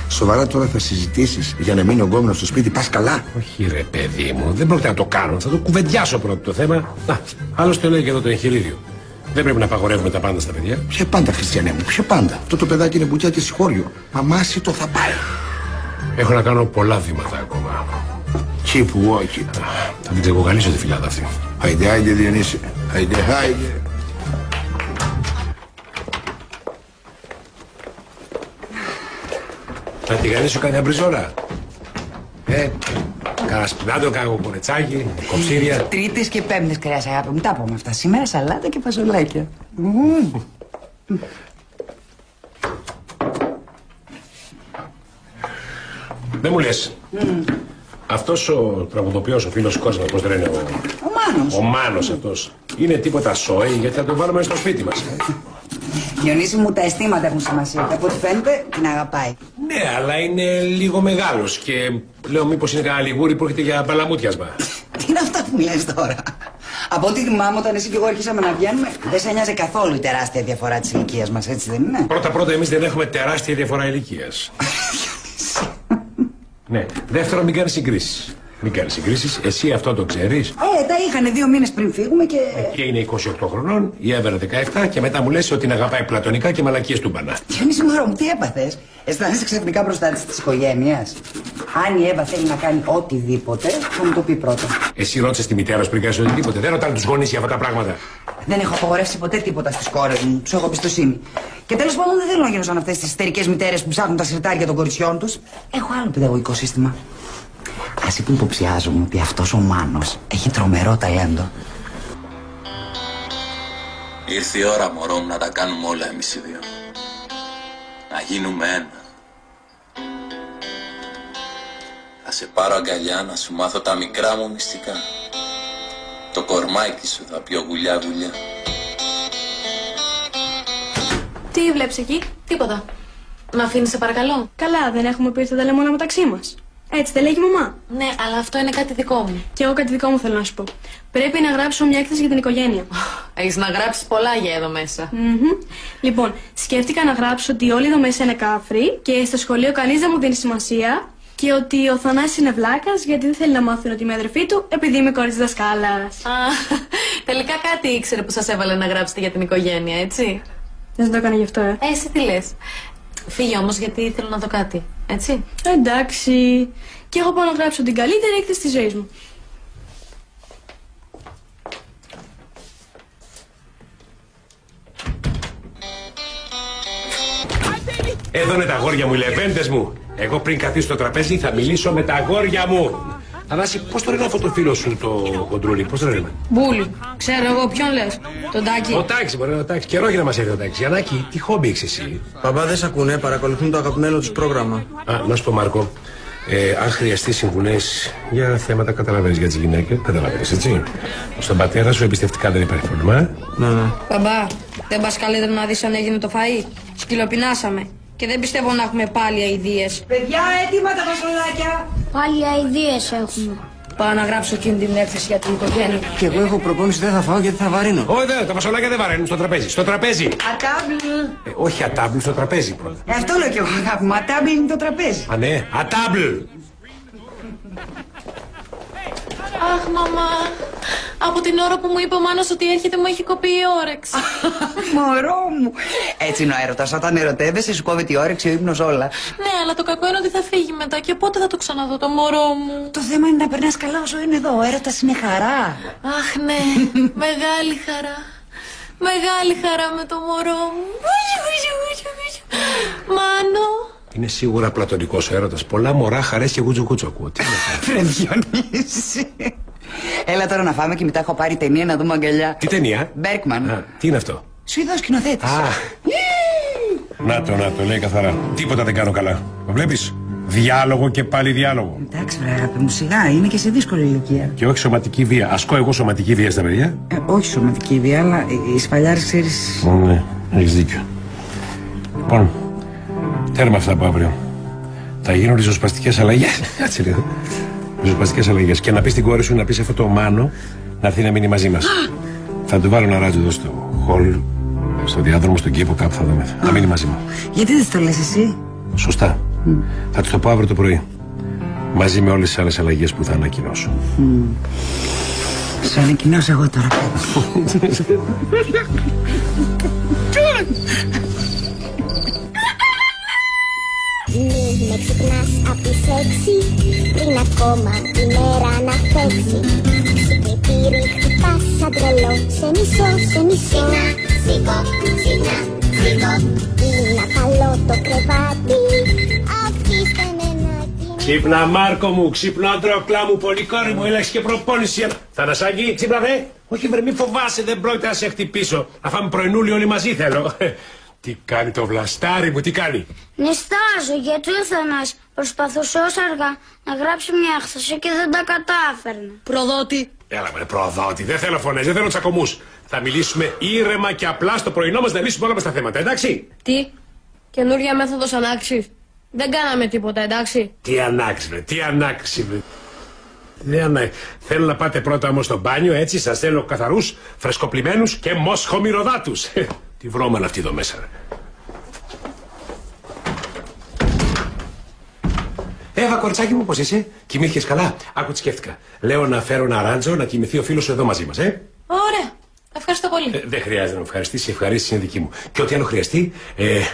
Σοβαρά τώρα θα συζητήσεις για να μείνει ο γκόμενος στο σπίτι, πας καλά? Όχι ρε παιδί μου, δεν πρόκειται να το κάνω. Θα το κουβεντιάσω πρώτα το θέμα. Άλλωστε λέει και εδώ το εγχειρίδιο. Δεν πρέπει να απαγορεύουμε τα πάντα στα παιδιά. Ποια πάντα, Χριστιανέ μου, ποια πάντα? Αυτό το παιδάκι είναι μπουτιά και συγχώριο. Μαμάσιτο θα πάει. Έχω να κάνω πολλά βήματα ακόμα. Keep walking. Θα την ξεκοκαλίσω τη φυλάδα αυτή. Άιντε, άιντε, Διονύση. Άιντε, άιντε. Θα τη γανίσω καμιά μπριζόρα. Κάνα σπινάτο, κάνα κοκορετσάκι, κοψίρια. Τρίτες και πέμπτες κρέας, αγάπη μου. Τα πούμε αυτά. Σήμερα σαλάτα και φασολάκια. Δεν μου λες. Αυτός ο τραγουδοποιός, ο φίλος Κόσμος, πώς λένε, ο Μάνος αυτός, είναι τίποτα σόι, γιατί θα τον βάλουμε στο σπίτι μας. Διονύση μου, τα αισθήματα έχουν σημασία. Από ό,τι φαίνεται την αγαπάει. Ναι, αλλά είναι λίγο μεγάλος και λέω μήπως είναι κανένα λιγούρι που έρχεται για μπαλαμούτιασμα. Τι είναι αυτά που λες τώρα? Από ό,τι θυμάμαι, όταν εσύ και εγώ αρχίσαμε να βγαίνουμε, δεν σε νοιάζει καθόλου η τεράστια διαφορά της ηλικίας μας, έτσι δεν είναι? Πρώτα, εμείς δεν έχουμε τεράστια διαφορά ηλικίας. Ναι. Δεύτερον, μην κάνεις συγκρίσεις. Μην κάνεις συγκρίσεις. Εσύ αυτό το ξέρεις. Τα είχανε 2 μήνες πριν φύγουμε και... Και είναι 28 χρονών, η Εύα 17 και μετά μου λες ότι την αγαπάει πλατωνικά και μαλακίες του μπανά. Διονύση μωρό μου, τι έπαθες? Αισθάνεσαι ξαφνικά μπροστά της οικογένειας? Αν η Εύα θέλει να κάνει οτιδήποτε, θα μου το πει πρώτα. Εσύ ρώτησες τη μητέρα σου πριν κάνεις οτιδήποτε. Δεν ρωτάνε τους γονείς για αυτά τα πράγματα. Δεν έχω απαγορεύσει ποτέ τίποτα στις κόρες μου. Τους έχω εμπιστοσύνη. Και τέλος πάντων δεν θέλω να γίνω σαν αυτές τις ιστερικές μητέρες που ψάχνουν τα συρτάρια των κοριτσιών τους. Έχω άλλο παιδαγωγικό σύστημα. Ας υποψιάζομαι ότι αυτός ο Μάνος έχει τρομερό ταλέντο. Ήρθε η ώρα, μωρό μου, να τα κάνουμε όλα εμείς οι δύο. Να γίνουμε ένα. Θα σε πάρω αγκαλιά να σου μάθω τα μικρά μου μυστικά. Το κορμάκι σου θα πιω γουλιά γουλιά. Τι βλέπεις εκεί? Τίποτα. Με αφήνεις σε παρακαλώ? Καλά, δεν έχουμε πει ότι θα τα λέμε όλα μεταξύ μας. Έτσι δεν λέγει η μαμά. Ναι, αλλά αυτό είναι κάτι δικό μου. Και εγώ κάτι δικό μου θέλω να σου πω. Πρέπει να γράψω μια έκθεση για την οικογένεια. Έχεις να γράψεις πολλά για εδώ μέσα. Λοιπόν, σκέφτηκα να γράψω ότι όλοι εδώ μέσα είναι κάφροι και στο σχολείο κανείς δεν μου δίνει σημασία και ότι ο Θανάσης είναι βλάκας γιατί δεν θέλει να μάθουν ότι είμαι αδερφή του επειδή είμαι κόρη της δασκάλας. Τελικά κάτι ήξερε που σας έβαλε να γράψετε για την οικογένεια, έτσι? Δεν το έκανα γι' αυτό, Εσύ τι λες? Φύγε όμως γιατί θέλω να δω κάτι, έτσι? Εντάξει. Και εγώ πάω να γράψω την καλύτερη έκθεση της ζωής μου. Εδώ είναι τα αγόρια μου, οι λεβέντες μου. Εγώ πριν καθίσω στο τραπέζι θα μιλήσω με τα αγόρια μου. Θανάση, πώς το λένε αυτό το φίλο σου το κοντρούλι, πώς το λένε? Μπούλι. Ξέρω εγώ ποιον λες. Τον Τάκη. Ο Τάκης, μπορεί ο Τάκης. Καιρό για να μας έρθει ο Τάκης. Γιαννάκη, τι χόμπι έχεις εσύ? Παπά, δεν σ' ακούνε, παρακολουθούν το αγαπημένο τους πρόγραμμα. Να σου πω, Μάρκο, αν χρειαστεί συμβουλές για θέματα, καταλαβαίνεις, για τις γυναίκες, καταλαβαίνεις, έτσι. Στον πατέρα σου εμπιστευτικά δεν υπάρχει πρόβλημα. Ναι. Μπαμπά, δεν πας καλύτερα να δεις αν έγινε το φαΐ? Σκυλοπεινάσαμε. Και δεν πιστεύω να έχουμε πάλι αηδίες. Παιδιά, έτοιμα τα φασολάκια. Πάλι αηδίες έχουμε. Πάω να γράψω εκείνη την έκθεση για την οικογένεια. Και εγώ έχω προπόνηση, δεν θα φάω γιατί θα βαρύνω. Όχι, δεν, τα φασολάκια δεν βαραίνουν, στο τραπέζι. Στο τραπέζι. Ατάμπλ. Όχι ατάμπλ, στο τραπέζι πρώτα. Αυτό λέω κι εγώ, αγάπη μου. Ατάμπλ είναι το τραπέζι. Α, ναι, ατάμπλ. Αχ, μαμά. Από την ώρα που μου είπε ο Μάνος ότι έρχεται μου έχει κοπεί η όρεξη. Μωρό μου. Έτσι είναι ο έρωτας. Όταν ερωτεύεσαι σου κόβεται η όρεξη, ο ύπνος όλα. Ναι, αλλά το κακό είναι ότι θα φύγει μετά και πότε θα το ξαναδώ το μωρό μου. Το θέμα είναι να περνάς καλά όσο είναι εδώ. Ο έρωτας είναι χαρά. Αχ, ναι. Μεγάλη χαρά. Μεγάλη χαρά με το μωρό μου. Μάνο. Είναι σίγουρα πλατωνικός ο έρωτας. Πολλά μωρά, χαρές και γουτζουκούτσο ακούω. Τι είναι αυτό? Βρε Διονύση. Έλα τώρα να φάμε και μετά έχω πάρει ταινία να δούμε αγκαλιά. Τι ταινία? Μπέρκμαν. Τι είναι αυτό? Σουηδός σκηνοθέτης. Να το λέει καθαρά. Τίποτα δεν κάνω καλά. Το βλέπεις? Διάλογο και πάλι διάλογο. Εντάξει, βρε αγάπη μου, σιγά, είναι και σε δύσκολη ηλικία. Και όχι σωματική βία. Ασκώ εγώ σωματική βία στα παιδιά. Όχι σωματική βία, αλλά οι σφαλιάρες, ξέρεις. Ναι, έχεις δίκιο. Λοιπόν, τέρμα αυτά από αύριο. Θα γίνουν ριζοσπαστικές αλλαγές. Κάτσε λίγο. Ριζοσπαστικές αλλαγές. Και να πεις στην κόρη σου να πεις αυτό το Μάνο να έρθει να μείνει μαζί μας. Θα του βάλω ένα ράτζο εδώ στο χολ, στο διάδρομο, στον κήπο, κάπου θα δούμε. Να μείνει μαζί μου. Γιατί δεν το λες εσύ? Σωστά. Θα του το πω αύριο το πρωί. Μαζί με όλες τις άλλες αλλαγές που θα ανακοινώσω. Σου ανακοινώσω εγώ τώρα. Μην με ξυπνάς απ' τις 6 πριν ακόμα η μέρα να φέξει. Ξυπνητήρι χτυπάς σαν τρελό, σε μισό. Σιγά, σιγά. Είναι καλό το κρεβάτι, αφήστε με να κοιμηθώ. Ξύπνα Μάρκο μου, ξύπνα αντρόκλα μου, πολύ κόρη μου, έλεξε και προπόνηση. Θανασάκη, ξύπνα δε. Όχι βρε, μη φοβάσαι, δεν πρόκειται να σε χτυπήσω. Αφάμε πρωινούλι όλοι μαζί θέλω. Τι κάνει το βλαστάρι μου, τι κάνει? Νιστάζω γιατί ο Θανάσης προσπαθούσε όσο αργά να γράψει μια έκθεση και δεν τα κατάφερνε. Προδότη. Έλα με προδότη, δεν θέλω φωνές, δεν θέλω τσακωμούς. Θα μιλήσουμε ήρεμα και απλά στο πρωινό μας να λύσουμε όλα μας τα θέματα, εντάξει? Τι? Καινούρια μέθοδος ανάξης. Δεν κάναμε τίποτα, εντάξει? Τι ανάξη, βρε, τι ανάξη, βρε. Θέλω να πάτε πρώτα όμως στο μπάνιο, έτσι σας θέλω καθαρούς, φρεσκοπλημένους και μοσχομυρωδάτους. Τι βρώμα είναι αυτή εδώ μέσα, ρε. Εύα, κοριτσάκι μου, πώς είσαι? Κοιμήθηκες καλά? Άκου τι σκέφτηκα. Λέω να φέρω ένα ράντζο να κοιμηθεί ο φίλος σου εδώ μαζί μας, Ωραία. Ευχαριστώ πολύ. Δεν χρειάζεται να με ευχαριστήσει, η ευχαρίστηση είναι δική μου. Και ό,τι άλλο χρειαστεί,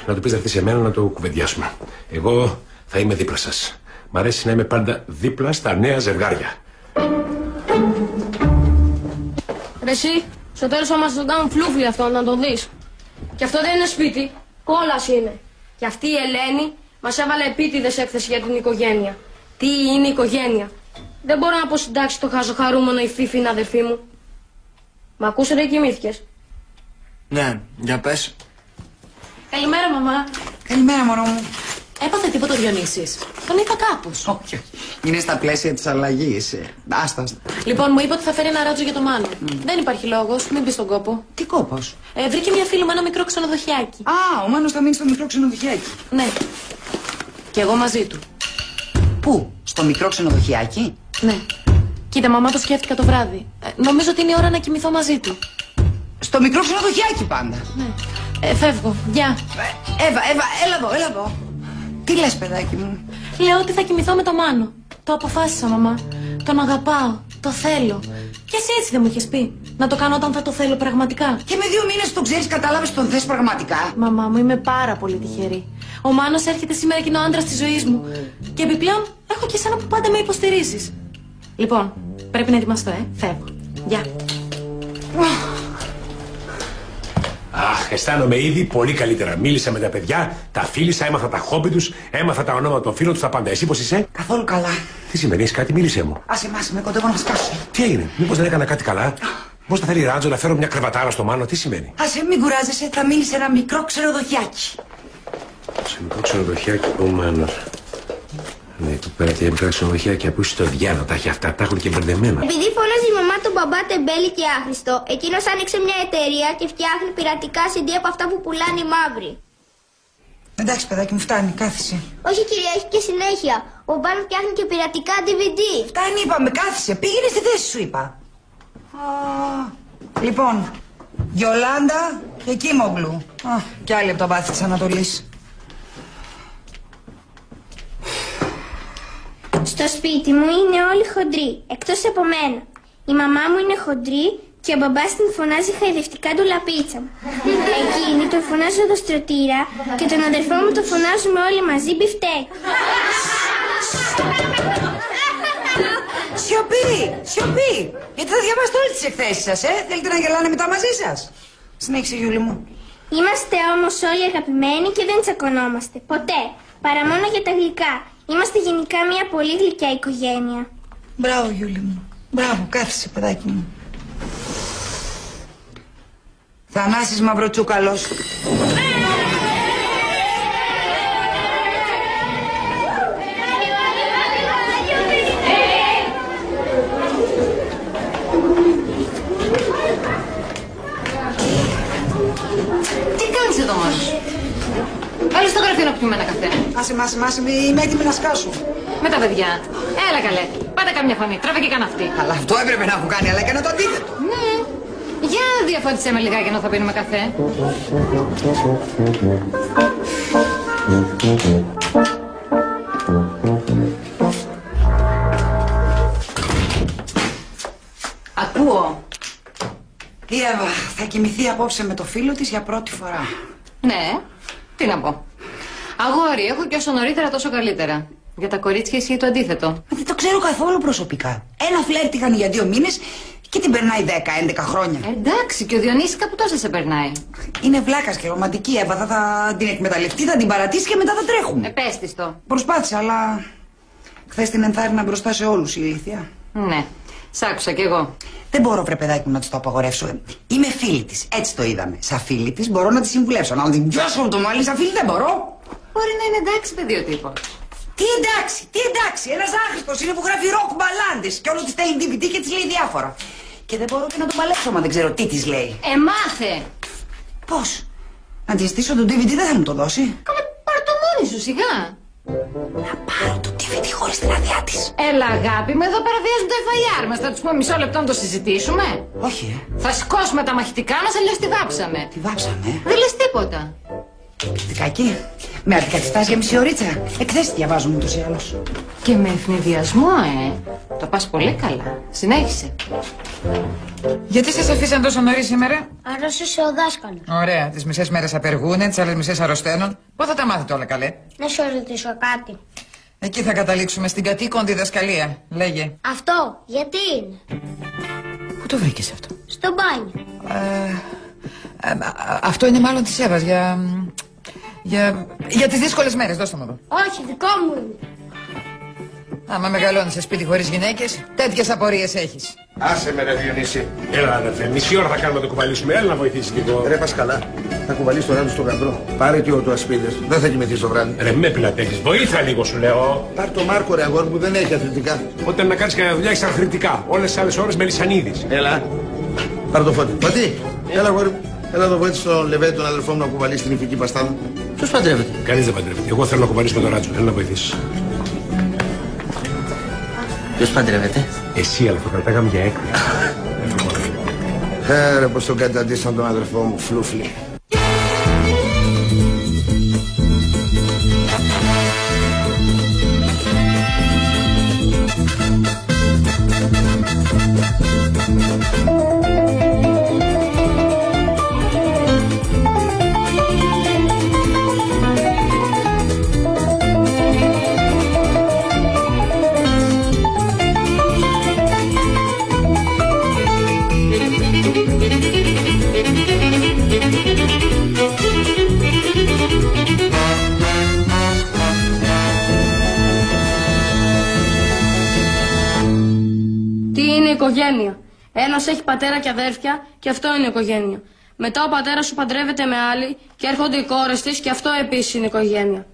να του πεις να έρθει σε μένα να το κουβεντιάσουμε. Εγώ θα είμαι δίπλα σας. Μ' αρέσει να είμαι πάντα δίπλα στα νέα ζευγάρια. Ρε εσύ, στο τέλος θα μας τον κάνουν φλούφλι αυτό, να το δεις. Και αυτό δεν είναι σπίτι, κόλας είναι. Και αυτή η Ελένη μας έβαλε επίτηδες έκθεση για την οικογένεια. Τι είναι η οικογένεια? Δεν μπορώ να πω συντάξει το χαζοχαρούμενο η Φίφη είναι αδερφή μου. Μ' ακούσατε ή κοιμήθηκες? Ναι, για πες. Καλημέρα, μαμά. Καλημέρα, μωρό μου. Έπαθε τίποτα ο Διονύσης? Τον είδα κάπως. Όχι. Είναι στα πλαίσια της αλλαγής. Άστα. Λοιπόν, μου είπε ότι θα φέρει ένα ράτζο για το Μάνο. Δεν υπάρχει λόγος, μην μπει στον κόπο. Τι κόπος? Βρήκε μια φίλη μου ένα μικρό ξενοδοχιάκι. Α, ο Μάνος θα μείνει στο μικρό ξενοδοχιάκι. Ναι. Και εγώ μαζί του. Πού? Στο μικρό ξενοδοχιάκι? Ναι. Κοίτα, μαμά, το σκέφτηκα το βράδυ. Νομίζω ότι είναι η ώρα να κοιμηθώ μαζί του. Στο μικρό ξενοδοχιάκι πάντα. Ναι. Φεύγω. Γεια. Εύα, έλα εδώ. Τι λες, παιδάκι μου? Λέω ότι θα κοιμηθώ με το Μάνο. Το αποφάσισα, μαμά. Τον αγαπάω. Το θέλω. Και εσύ έτσι δεν μου είχες πει? Να το κάνω όταν θα το θέλω πραγματικά. Και με 2 μήνες τον ξέρεις, κατάλαβες, τον θες πραγματικά? Μαμά μου, είμαι πάρα πολύ τυχερή. Ο Μάνος έρχεται σήμερα και είναι ο άντρας της ζωής μου. Και επιπλέον έχω και εσένα που πάντα με υποστηρίζεις. Λοιπόν, πρέπει να ετοιμαστώ, Φεύγω. Γεια. Αχ, αισθάνομαι ήδη πολύ καλύτερα. Μίλησα με τα παιδιά, τα φίλησα, έμαθα τα χόμπι τους, έμαθα τα ονόματα των φίλων τους, τα πάντα. Εσύ πώς είσαι? Καθόλου καλά. Τι σημαίνει, έχεις κάτι, μίλησέ μου. Άσε με κοντεύω να σκάσω. Τι έγινε, μήπως δεν έκανα κάτι καλά? Πώς θα θέλει ράντζο να φέρω μια κρεβατάρα στο Μάνο, τι σημαίνει? Άσε, μην κουράζεσαι, θα μείνει σε ένα μικρό ξενοδοχιάκι. Σε μικρό ξενοδοχιάκι ο Μάνος. Ναι, του πέρα και μικρά ξενοδοχιάκια που είσαι στο διάλογο, τα έχει αυτά, τα έχουν και μπερδεμένα. Επειδή φώναζε η μαμά τον μπαμπά τεμπέλη και άχρηστο, εκείνος άνοιξε μια εταιρεία και φτιάχνει πειρατικά CD από αυτά που πουλάνε οι μαύροι. Εντάξει, παιδάκι μου, φτάνει, κάθισε. Όχι, κυρία, έχει και συνέχεια. Ο μπαμπάς φτιάχνει και πειρατικά DVD. Φτάνει, είπαμε, κάθισε. Πήγαινε στη θέση σου, είπα. Λοιπόν, Γιολάντα και Κίμογλου. Κι άλλη από τα βάθη της Ανατολής. Στο σπίτι μου είναι όλοι χοντροί, εκτός από μένα. Η μαμά μου είναι χοντρή και ο μπαμπάς την φωνάζει χαϊδευτικά του λαπίτσα μου. Εκείνη τον φωνάζω δοστρωτήρα και τον αδερφό μου τον φωνάζουμε όλοι μαζί μπιφτέκ. Σιωπή! Γιατί θα διαβάσετε όλες τις εκθέσεις σας, Θέλετε να γελάνε μετά μαζί σας? Συνέχισε, Γιούλη μου. Είμαστε όμως όλοι αγαπημένοι και δεν τσακωνόμαστε. Ποτέ. Παρά μόνο για τα γλυκά. Είμαστε γενικά μια πολύ γλυκιά οικογένεια. Μπράβο, Γιούλη μου. Μπράβο, κάθισε, παιδάκι μου. Θανάσης Μαυροτσούκαλος. Τι κάνεις εδώ μόνος? Βάλε στο γραφείο να πιούμε ένα καφέ. Άσε, είμαι έτοιμη να σκάσω. Με τα παιδιά. Έλα καλέ. Πάτε καμιά φωνή. Τράβε και καν αυτή. Αλλά αυτό έπρεπε να έχω κάνει, αλλά έκανα το αντίθετο. Ναι. Για διαφώτισέ με λιγάκι ενώ θα πίνουμε καφέ. Ακούω. Η Εύα θα κοιμηθεί απόψε με το φίλο της για πρώτη φορά. Ναι. Τι να πω. Αγόρι, έχω και όσο νωρίτερα τόσο καλύτερα. Για τα κορίτσια ισχύει το αντίθετο. Δεν το ξέρω καθόλου προσωπικά. Ένα φλερτ είχαν για 2 μήνες και την περνάει 10-11 χρόνια. Εντάξει, και ο Διονύσης κάπου τόσο σε περνάει. Είναι βλάκας και ρομαντική η Εύα. Θα την εκμεταλλευτεί, θα την παρατήσει και μετά θα τρέχουν. Πες της το. Προσπάθησα, αλλά χθες την ενθάρρυνα μπροστά σε όλους η ηλίθεια. Ναι, σ' άκουσα κι εγώ. Δεν μπορώ, βρε παιδάκι μου, να της το απαγορεύσω. Είμαι φίλη της, έτσι το είδαμε. Σαν φίλη της μπορώ να τη συμβουλεύσω. Να την πιάσω το μάλι, σαν φίλη δεν μπορώ. Μπορεί να είναι εντάξει, παιδί ο τύπος. Τι εντάξει, ένας άχρηστος είναι που γράφει ροκ μπαλάντες και όλο της στέλνει DVD και της λέει διάφορα. Και δεν μπορώ και να τον παλέψω, μα δεν ξέρω τι της λέει. Μάθε! Πώς? Να της ζητήσω το DVD, δεν θα μου το δώσει. Καλά, πάρ' το μόνη σου, σιγά. Να πάρω το DVD χωρίς την άδειά της. Έλα, αγάπη μου, εδώ παραβιάζουν το FIR μας. Θα τους πούμε μισό λεπτό να το συζητήσουμε. Όχι, Θα σηκώσουμε τα μαχητικά μας, αλλιώς τη βάψαμε. Τη βάψαμε, Δεν λες τίποτα. Εκπληκτικάκι. Με αντικαθιστάς για μισή ωρίτσα. Εκθέσεις διαβάζουμε ούτως ή άλλως. Και με ευνηδιασμό, Το πας πολύ καλά. Συνέχισε. Γιατί σας αφήσαν τόσο νωρίς σήμερα? Αρρώστησε ο δάσκαλος. Ωραία. Τις μισές μέρες απεργούνε, τις άλλες μισές αρρωσταίνουν. Πότε θα τα μάθετε όλα καλέ? Να σου ρωτήσω κάτι. Εκεί θα καταλήξουμε, στην κατοίκον διδασκαλία. Λέγε. Αυτό γιατί είναι? Πού το βρήκες αυτό? Στο μπάνιο. Αυτό είναι μάλλον της Εύας για τις δύσκολες μέρες. Δώστε μου εδώ. Όχι, δικό μου είναι. Άμα μεγαλώνεις σε σπίτι χωρίς γυναίκες, τέτοιες απορίες έχεις. Άσε με ρε Διονύση. Έλα, αδερφέ, μισή ώρα θα κάνουμε να το κουβαλήσουμε. Έλα να βοηθήσεις λίγο. Ρε πας καλά. Θα κουβαλείς το ράδι στον γαμπρό. Πάρε και ο ασπίδες. Δεν θα κοιμηθείς το βράδυ. Ρε με πιλατέχεις. Βοήθα λίγο σου λέω. Πάρ' το Μάρκο ρε αγόρι μου, δεν έχει αθλητικά. Όταν να κάνεις κανένα δουλειά έχεις αρθρητικά. Όλες τις άλλες ώρες με λυσανίδης. Έλα. Πάρ' το Φώτη. Φώτη, έλα αγόρι μου. Έλα εδώ βοήθησε τον Λεβέντη, τον αδελφό μου, να κουβαλήσει την ηφική παστάδα. Ποιος παντρεύεται? Κανείς δεν παντρεύεται. Εγώ θέλω να κουβαλήσουμε τον Ράτζο. Έλα να βοηθήσεις. Ποιος παντρεύεται? Εσύ, αλλά το κρατάγαμε για έκπληξη. Ρε πως τον καταντήσαν τον αδελφό μου, φλούφλι. Οικογένεια. Ένας έχει πατέρα και αδέρφια και αυτό είναι οικογένεια. Μετά ο πατέρας σου παντρεύεται με άλλη και έρχονται οι κόρες της και αυτό επίσης είναι οικογένεια.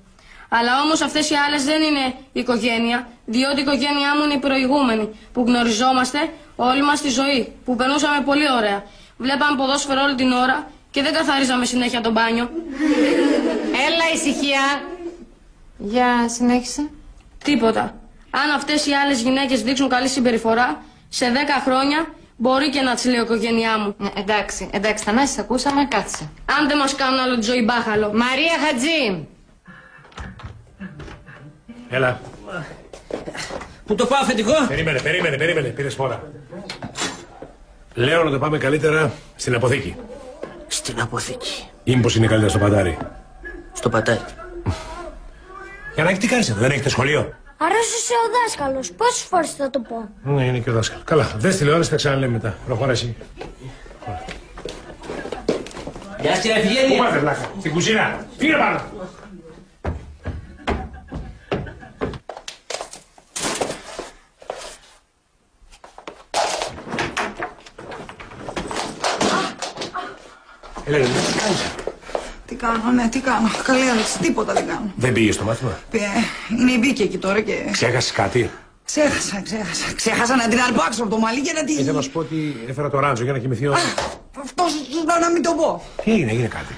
Αλλά όμως αυτές οι άλλες δεν είναι οικογένεια, διότι η οικογένειά μου είναι η προηγούμενη, που γνωριζόμαστε όλη μας τη ζωή, που περνούσαμε πολύ ωραία. Βλέπαμε ποδόσφαιρο όλη την ώρα και δεν καθαρίζαμε συνέχεια το μπάνιο. Έλα ησυχία. Για συνέχισε. Τίποτα. Αν αυτές οι άλλες γυναίκες δείξουν καλή συμπεριφορά, σε 10 χρόνια μπορεί και να τις λέει η οικογένειά μου. Εντάξει, Θανάση, ακούσαμε, κάθισε. Αν δεν μας κάνουν άλλο τη ζωή μπάχαλο. Μαρία Χατζή. Έλα. Πού το πάω αφεντικό? Περίμενε, πήρες φορά. Λέω να το πάμε καλύτερα στην αποθήκη. Στην αποθήκη? Ή μήπως είναι καλύτερα στο πατάρι? Στο πατάρι. Για να έχει τι κάνεις εδώ, δεν έχετε σχολείο? Αρρώστησε ο δάσκαλος. Πόσες φορές θα το πω? Ναι, είναι και ο δάσκαλος. Καλά, δες τηλεόραση, θα ξαναλέμε μετά. Προχώρα εσύ. Γεια σας, Ευγένεια. Πού πάτε, βλάκα? Στην κουζίνα. Φύγε πάνω. Ελένη, τι κάνεις? Τι κάνω. Καλή Άλεξη, τίποτα δεν κάνω. Δεν πήγες στο μάθημα? Είναι η Μπίκη εκεί τώρα και... Ξέχασες κάτι? Ξέχασα να την αρπάξω από το μαλλί και να την... Ήθελα να σου πω ότι έφερα το Ράντζο για να κοιμηθεί ο... Αυτό να μην το πω. Τι έγινε κάτι?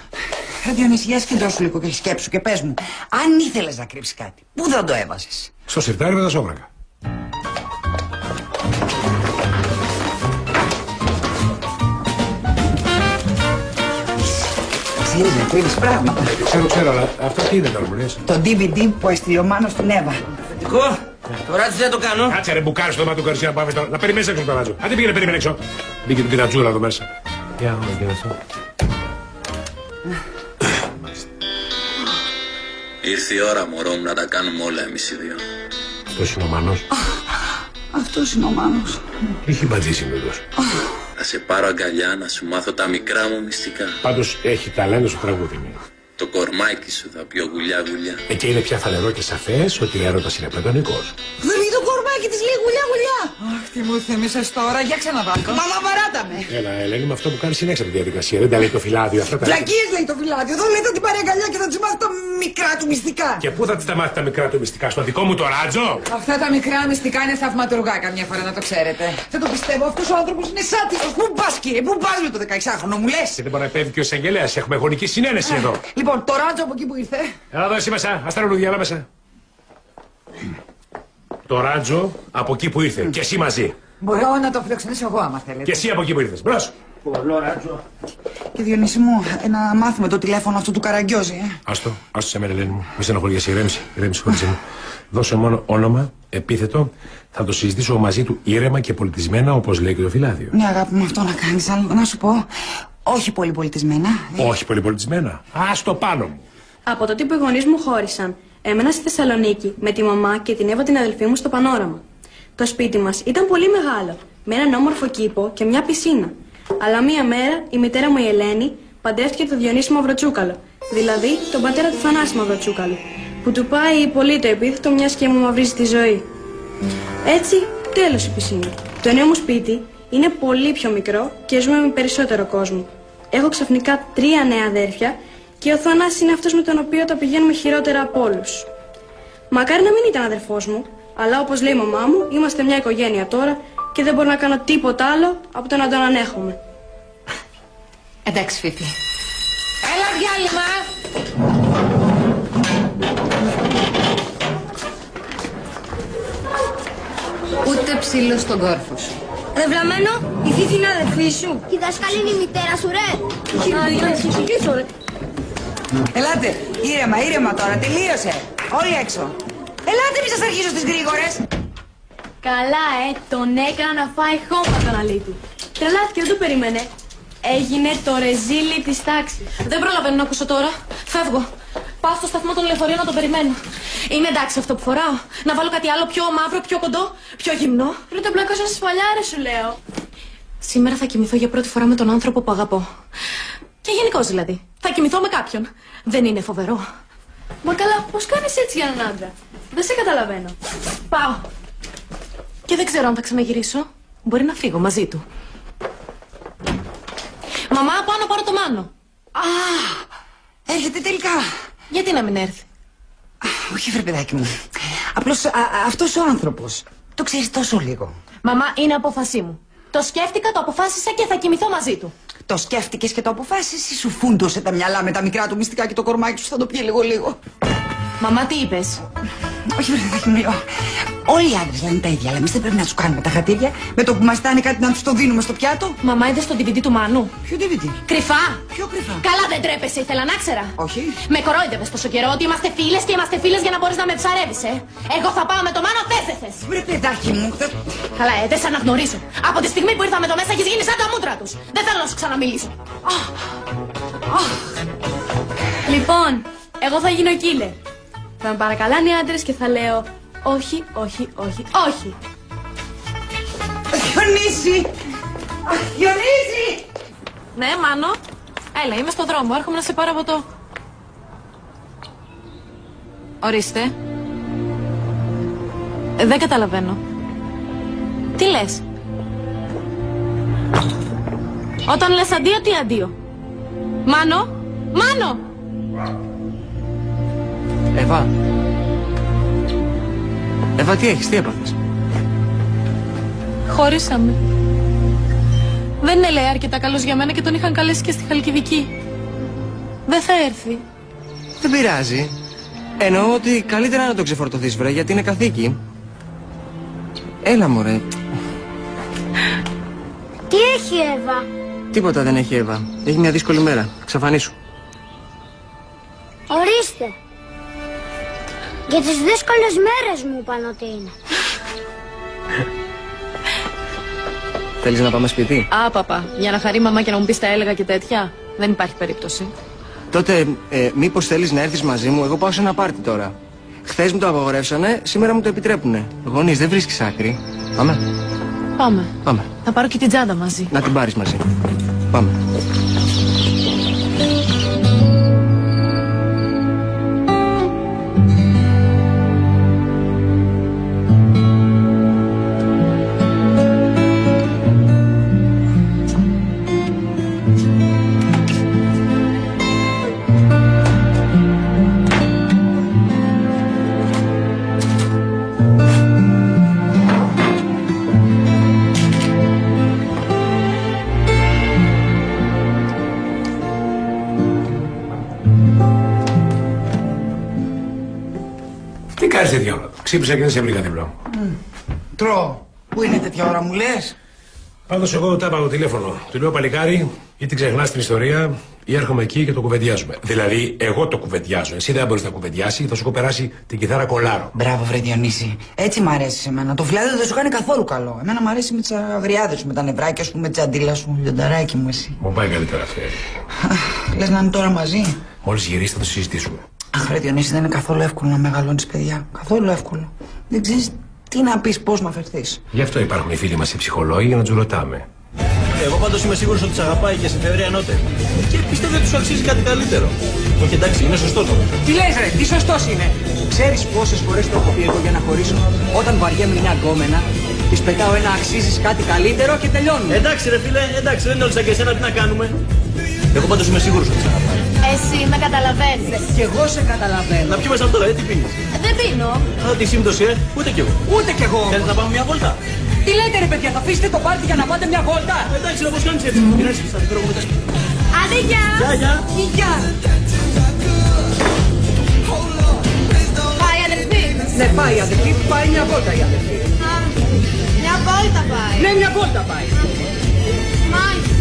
Ρε Διονύση, για σκύντω σου λίγο και σκέψου και πες μου. Αν ήθελες να κρύψεις κάτι, πού θα το έβαζες? Στο σιρτάρι με τα σόβρακα. Ξέρεις να κρύβεις πράγματα. Ξέρω, αλλά αυτό τι είναι τώρα που λες? Το DVD που έστειλε ο Μάνος στην Εύα. Αφεντικό, το Ράτζο δεν το κάνω. Κάτσε ρε μπουκάρι στο δωμάτιο του Καρσία να πάμε τώρα. Να περιμένεις έξω το Ράτζο. Αν δεν πήγαινε, περίμενε έξω. Μπήκε την πειρατζούρα εδώ μέσα. Για να δω αυτό. Ήρθε η ώρα, μωρό μου, να τα κάνουμε όλα εμείς οι δύο. Αυτός είναι ο Μάνος. Αυτός είναι ο Μάνος. Τι έχει μπατζήσει μήπως? Θα σε πάρω αγκαλιά να σου μάθω τα μικρά μου μυστικά. Πάντως έχει ταλέντο στο τραγούδι. Το κορμάκι σου θα πει γουλιά. Εκεί είναι πια φανερό και σαφές ότι ο έρωτας είναι πλατωνικός. Δεν είναι το κορμάκι της λέει γουλιά. Αχ, τι μου θυμίσες τώρα, για ξαναβάλω. Μαμά, παράτα με. Έλα, Ελένη, με αυτό που κάνεις συνέχεια τη διαδικασία. Δεν τα λέει το φυλάδιο αυτά τα... Φλακίες λέει το φυλάδιο. Εδώ λέει θα την πάρει αγκαλιά και θα της μάθει τα μικρά του μυστικά. Και πού θα της τα μάθει τα μικρά του μυστικά? Στο δικό μου το Ράτζο? Αυτά τα μικρά μυστικά είναι θαυματουργά καμιά φορά να το ξέρετε. Δεν το πιστεύω, αυτός ο άνθρωπος είναι σάτυρος. Πού πας κύριε, πού πας με το 16χρονο μου λες? Και δεν μπορεί να επέβει και ο εισαγγελέας. Έχουμε γονική συνένεση εδώ. Λοιπόν, το Ράτζο από εκεί που ήρθε. Έλα εδώ εσύ μέσα, ας τα ρουλούδια, έλα μέσα. Το Ράτζο από εκεί που ήρθε. Και εσύ μαζί. Μπορώ να το φιλοξενήσω εγώ άμα θέλετε. Και εσύ από εκεί που ήρθες. Μπρος. Πολλό Ράτζο. Και Διονύση μου, να μάθουμε το τηλέφωνο αυτού του Καραγκιόζη, Άστο σε μένα, Ελένη μου. Μη στενοχωριέσαι, ηρέμησε χωρίς μου. Δώσε μόνο όνομα, επίθετο. Θα το συζητήσω μαζί του ήρεμα και πολιτισμένα, όπως λέει και το φυλάδιο. Ναι, αγάπη μου, αυτό να κάνεις. Αλλά να σου πω, όχι πολύ πολιτισμένα. Όχι πολύ πολιτισμένα. Άστο πάνω μου. Από τότε που οι γονείς μου χώρισαν, έμενα στη Θεσσαλονίκη με τη μαμά και την Εύα την αδελφή μου στο Πανόραμα. Το σπίτι μας ήταν πολύ μεγάλο, με έναν όμορφο κήπο και μια πισίνα. Αλλά μία μέρα η μητέρα μου η Ελένη παντρεύτηκε τον Διονύση Μαυροτσούκαλο, δηλαδή τον πατέρα του Θανάση Μαυροτσούκαλου, που του πάει πολύ το επίθετο μιας και μου μαυρίζει τη ζωή. Έτσι, τέλος η πισίνα. Το νέο μου σπίτι είναι πολύ πιο μικρό και ζούμε με περισσότερο κόσμο. Έχω ξαφνικά 3 νέα αδέρφια και ο Θανάσης είναι αυτός με τον οποίο τα πηγαίνουμε χειρότερα από όλους. Μακάρι να μην ήταν αδερφός μου, αλλά όπως λέει η μαμά μου, είμαστε μια οικογένεια τώρα και δεν μπορώ να κάνω τίποτα άλλο από το να τον ανέχομαι. Εντάξει, Φίφη. Έλα, διάλειμμα! Ούτε ψήλο στον κόρφο σου. Ρε Βλαμμένο, η Φίφη είναι αδερφή σου. Η δάσκαλη είναι η μητέρα σου, ρε. Ελάτε, ήρεμα τώρα, τελείωσε. Όλοι έξω. Ελάτε, μη σας αρχίσω στις γρήγορες. Καλά, τον έκανα να φάει χώμα τον αλήτη. Τρελάθηκε, δεν το περίμενε. Έγινε το ρεζίλι της τάξης. Δεν προλαβαίνω να ακούσω τώρα. Φεύγω. Πάω στο σταθμό των λεωφορείων να το περιμένω. Είναι εντάξει αυτό που φοράω? Να βάλω κάτι άλλο πιο μαύρο, πιο κοντό, πιο γυμνό? Ρε το μπλακώσω στις φαλιάρες σου λέω. Σήμερα θα κοιμηθώ για πρώτη φορά με τον άνθρωπο που αγαπώ. Και γενικώς δηλαδή. Θα κοιμηθώ με κάποιον. Δεν είναι φοβερό? Μα καλά, πώς κάνεις έτσι για έναν άντρα? Δεν σε καταλαβαίνω. Πάω. Και δεν ξέρω αν θα ξαναγυρίσω. Μπορεί να φύγω μαζί του. Μαμά, πάω να πάρω το Μάνο. Α, έρχεται τελικά. Γιατί να μην έρθει? Όχι, βρε παιδάκι μου. Απλώς αυτός ο άνθρωπος το ξέρεις τόσο λίγο. Μαμά, είναι απόφασή μου. Το σκέφτηκα, το αποφάσισα και θα κοιμηθώ μαζί του. Το σκέφτηκες και το αποφάσισες ή σου φούντωσε τα μυαλά με τα μικρά του μυστικά και το κορμάκι του θα το πιει λίγο? Μαμά, τι είπες? Όχι, βρε παιδάκι μου, λέω. Όλοι οι άντρες λένε τα ίδια, αλλά εμείς δεν πρέπει να τους κάνουμε τα χατήρια με το που μας στάνει κάτι να τους το δίνουμε στο πιάτο. Μαμά, είδες το DVD του Μάνου? Ποιο DVD? Κρυφά! Ποιο κρυφά? Καλά, δεν τρέπεσαι, ήθελα να ξέρα. Όχι. Με κορόιδευες τόσο καιρό ότι είμαστε φίλες και είμαστε φίλες για να μπορείς να με ψαρεύεις, Εγώ θα πάω με το Μάνο, θες δεν θες? Βρε παιδάκι μου. Καλά, δεν σε αναγνωρίζω. Από τη στιγμή που ήρθαμε εδώ μέσα έχεις γίνει σαν τα μούτρα τους. Δεν θέλω να σου ξαναμιλήσω. Λοιπόν, εγώ θα γίνω killer. Θα με παρακαλάνε οι άντρες και θα λέω όχι, όχι, όχι, όχι. Διονύση! Διονύση! Ναι, Μάνο. Έλα, είμαι στο δρόμο. Έρχομαι να σε πάρω από το... Ορίστε. Δεν καταλαβαίνω. Τι λες? Όταν λες αντίο, τι αντίο? Μάνο! Μάνο! Εύα, τι έχεις, τι έπαθες? Χωρίσαμε. Δεν είναι, λέει, αρκετά καλός για μένα και τον είχαν καλέσει και στη Χαλκιδική. Δεν θα έρθει. Δεν πειράζει. Εννοώ ότι καλύτερα να το ξεφορτωθείς, βρε, γιατί είναι καθήκη. Έλα, μωρέ. Τι έχει η Εύα? Τίποτα δεν έχει, Εύα. Έχει μια δύσκολη μέρα. Ξαφανίσου. Ορίστε. Για τις δύσκολες μέρες μου είπαν ότι είναι. Θέλεις να πάμε σπίτι? Παπά, για να χαρεί μαμά και να μου πεις τα έλεγα και τέτοια. Δεν υπάρχει περίπτωση. Τότε, μήπως θέλεις να έρθεις μαζί μου? Εγώ πάω σε ένα πάρτι τώρα. Χθες μου το απαγορεύσανε, σήμερα μου το επιτρέπουνε. Γονείς, δεν βρίσκεις άκρη. Πάμε. Πάμε. Θα πάρω και την τσάντα μαζί. Να την πάρεις μαζί. Πάμε. Τι κάνεις τέτοια ώρα? Ξύπνησα και δεν σε βρήκα διπλό. Τρώω. Πού είναι τέτοια ώρα μου λες? Πάντως εγώ τα είπα το τηλέφωνο. Του λέω παλικάρι, Ή την ξεχνάς την ιστορία, ή έρχομαι εκεί και το κουβεντιάζουμε. Δηλαδή, εγώ το κουβεντιάζω. Εσύ δεν μπορείς να κουβεντιάσει, θα σου περάσει την κιθάρα κολάρο. Μπράβο, βρε Διονύση. Έτσι μ' αρέσει σε μένα. Το φλάδι δεν σου κάνει καθόλου καλό. Εμένα μ' αρέσει με τις αγριάδες σου, με τα νευράκια σου, με τη τσαντίλα σου, λιονταράκι μου εσύ. Μου πάει καλύτερα αυτή. Λες να είναι τώρα μαζί. Μόλις γυρίσει θα το συζητήσουμε. Αχ, ρε Διονύση, δεν είναι καθόλου εύκολο να μεγαλώνεις παιδιά. Καθόλου εύκολο. Δεν ξέρεις τι να πεις, πώς να φερθείς. Γι' αυτό υπάρχουν οι φίλοι μας οι ψυχολόγοι για να τους ρωτάμε. Εγώ πάντως είμαι σίγουρος ότι σε αγαπάει και σε θεωρεί ανώτερη. Και πιστεύω ότι σου αξίζει κάτι καλύτερο. Όχι, εντάξει, είναι σωστό το. Τι λες ρε, τι σωστός είναι. Ξέρεις πόσες φορές το έχω πει εγώ για να χωρίσω. Όταν βαριέμαι μια γκόμενα, της πετάω ένα αξίζεις κάτι καλύτερο και τελειώνουμε. Εντάξει ρε φίλε, εντάξει, δεν είναι όλοι σαν και εσένα, τι να κάνουμε. Εγώ πάντως είμαι σίγουρος ότι σε αγαπάει. Εσύ με καταλαβαίνεις. Κι εγώ σε καταλαβαίνω. Να πιούμε σαν τώρα, τι πίνεις. Δεν πίνω. Α, τη σύμπτωση, ούτε κι εγώ. Ούτε κι εγώ. Θέλετε να πάμε μια βόλτα. Τι λέτε ρε παιδιά, θα αφήσετε το πάρτι για να πάτε μια βόλτα. Εντάξει, όπως κάνεις έτσι. Πειράζει, θα την φέρω μετά σπίτι. Άντε, γεια. Γεια. Γεια. Πάει αδερφή. Ναι, πάει η αδερφή, πάει μια βόλτα η αδερφή. Μια βόλτα πάει. Ναι, μια βόλτα πάει. Μάλιστα.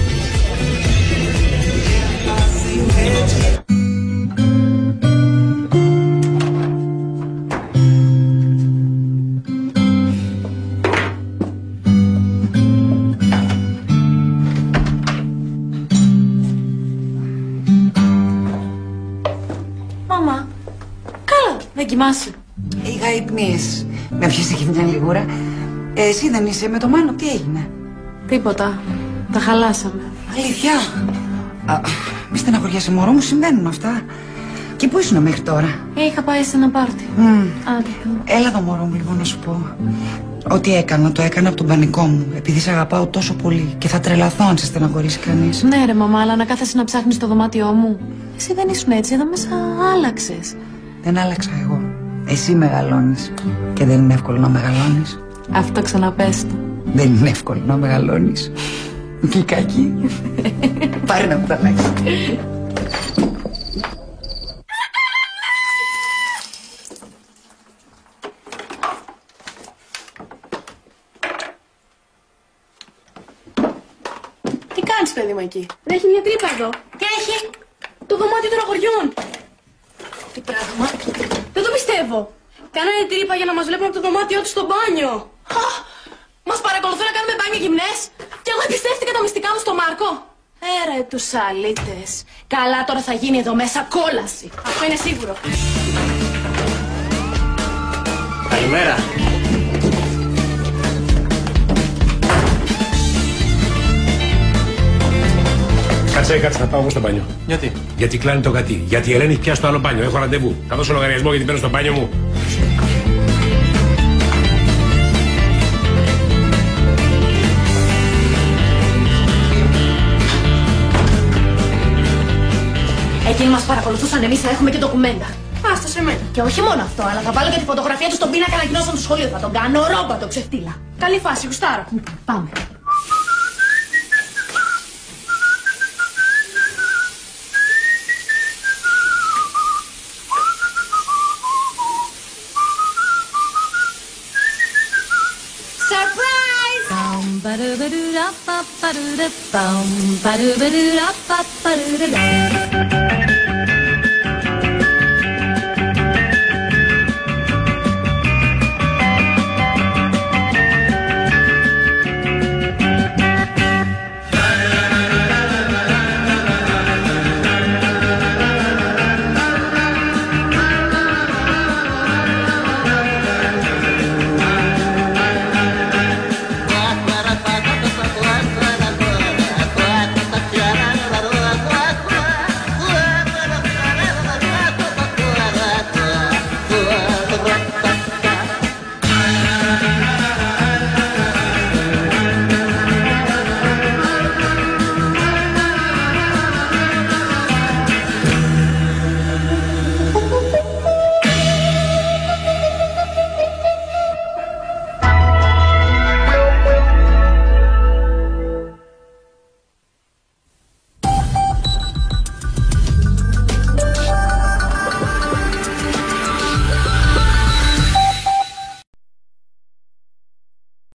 Μαμά, καλά, δεν κοιμάσαι. Είχα ύπνιες. Με πιάσε και μια λιγούρα. Εσύ δεν είσαι με το Μάνο, τι έγινε. Τίποτα, τα χαλάσαμε. Αλήθεια. Μη στεναχωριάσαι μωρό μου, συμβαίνουν αυτά. Και πού ήσουν μέχρι τώρα. Είχα πάει σε ένα πάρτι. Άντε. Έλα εδώ μωρό μου λίγο να σου πω. Ό,τι έκανα, το έκανα από τον πανικό μου. Επειδή σε αγαπάω τόσο πολύ. Και θα τρελαθώ αν σε στεναχωρήσει κανείς. Ναι ρε μαμά, αλλά να κάθεσαι να ψάχνεις το δωμάτιό μου. Εσύ δεν ήσουν έτσι, εδώ μέσα άλλαξες. Δεν άλλαξα εγώ. Εσύ μεγαλώνεις. Και δεν είναι εύκολο να μεγαλώνεις. Αυτό ξαναπες το. Δεν είναι εύκολο να μεγαλώνεις. Και κακή. Πάρε να μου τα αλλάξει. Τι κάνεις παιδί μου εκεί. Έχει μια τρύπα εδώ. Τι έχει. Το δωμάτιο των αγοριών. Τι πράγμα. Δεν το πιστεύω. Κάνανε τρύπα για να μας βλέπουν από το δωμάτιό τους στο μπάνιο. Μας παρακολουθούν να κάνουμε μπάνιο γυμνές. Και εγώ εμπιστεύτηκα τα μυστικά μου στο Μάρκο. Έρε τους αλήτες. Καλά τώρα θα γίνει εδώ μέσα κόλαση. Αυτό είναι σίγουρο. Καλημέρα. Κάτσε, θα πάω εγώ στο μπάνιο. Γιατί? Γιατί κλάνει το γατί. Γιατί η Ελένη έχει πιάσει το άλλο μπάνιο. Έχω ραντεβού. Θα δώσω λογαριασμό γιατί μπαίνω στο μπάνιο μου. Εκείνοι μας παρακολουθούσαν, εμείς θα έχουμε και ντοκουμέντα. Άστο σε μένα. Και όχι μόνο αυτό, αλλά θα βάλω και τη φωτογραφία του στον πίνακα ανακοινώσεων του σχολείου. Θα τον κάνω ρόμπατο ξεφτύλα. Καλή φάση, γουστάρα. Πάμε. Surprise!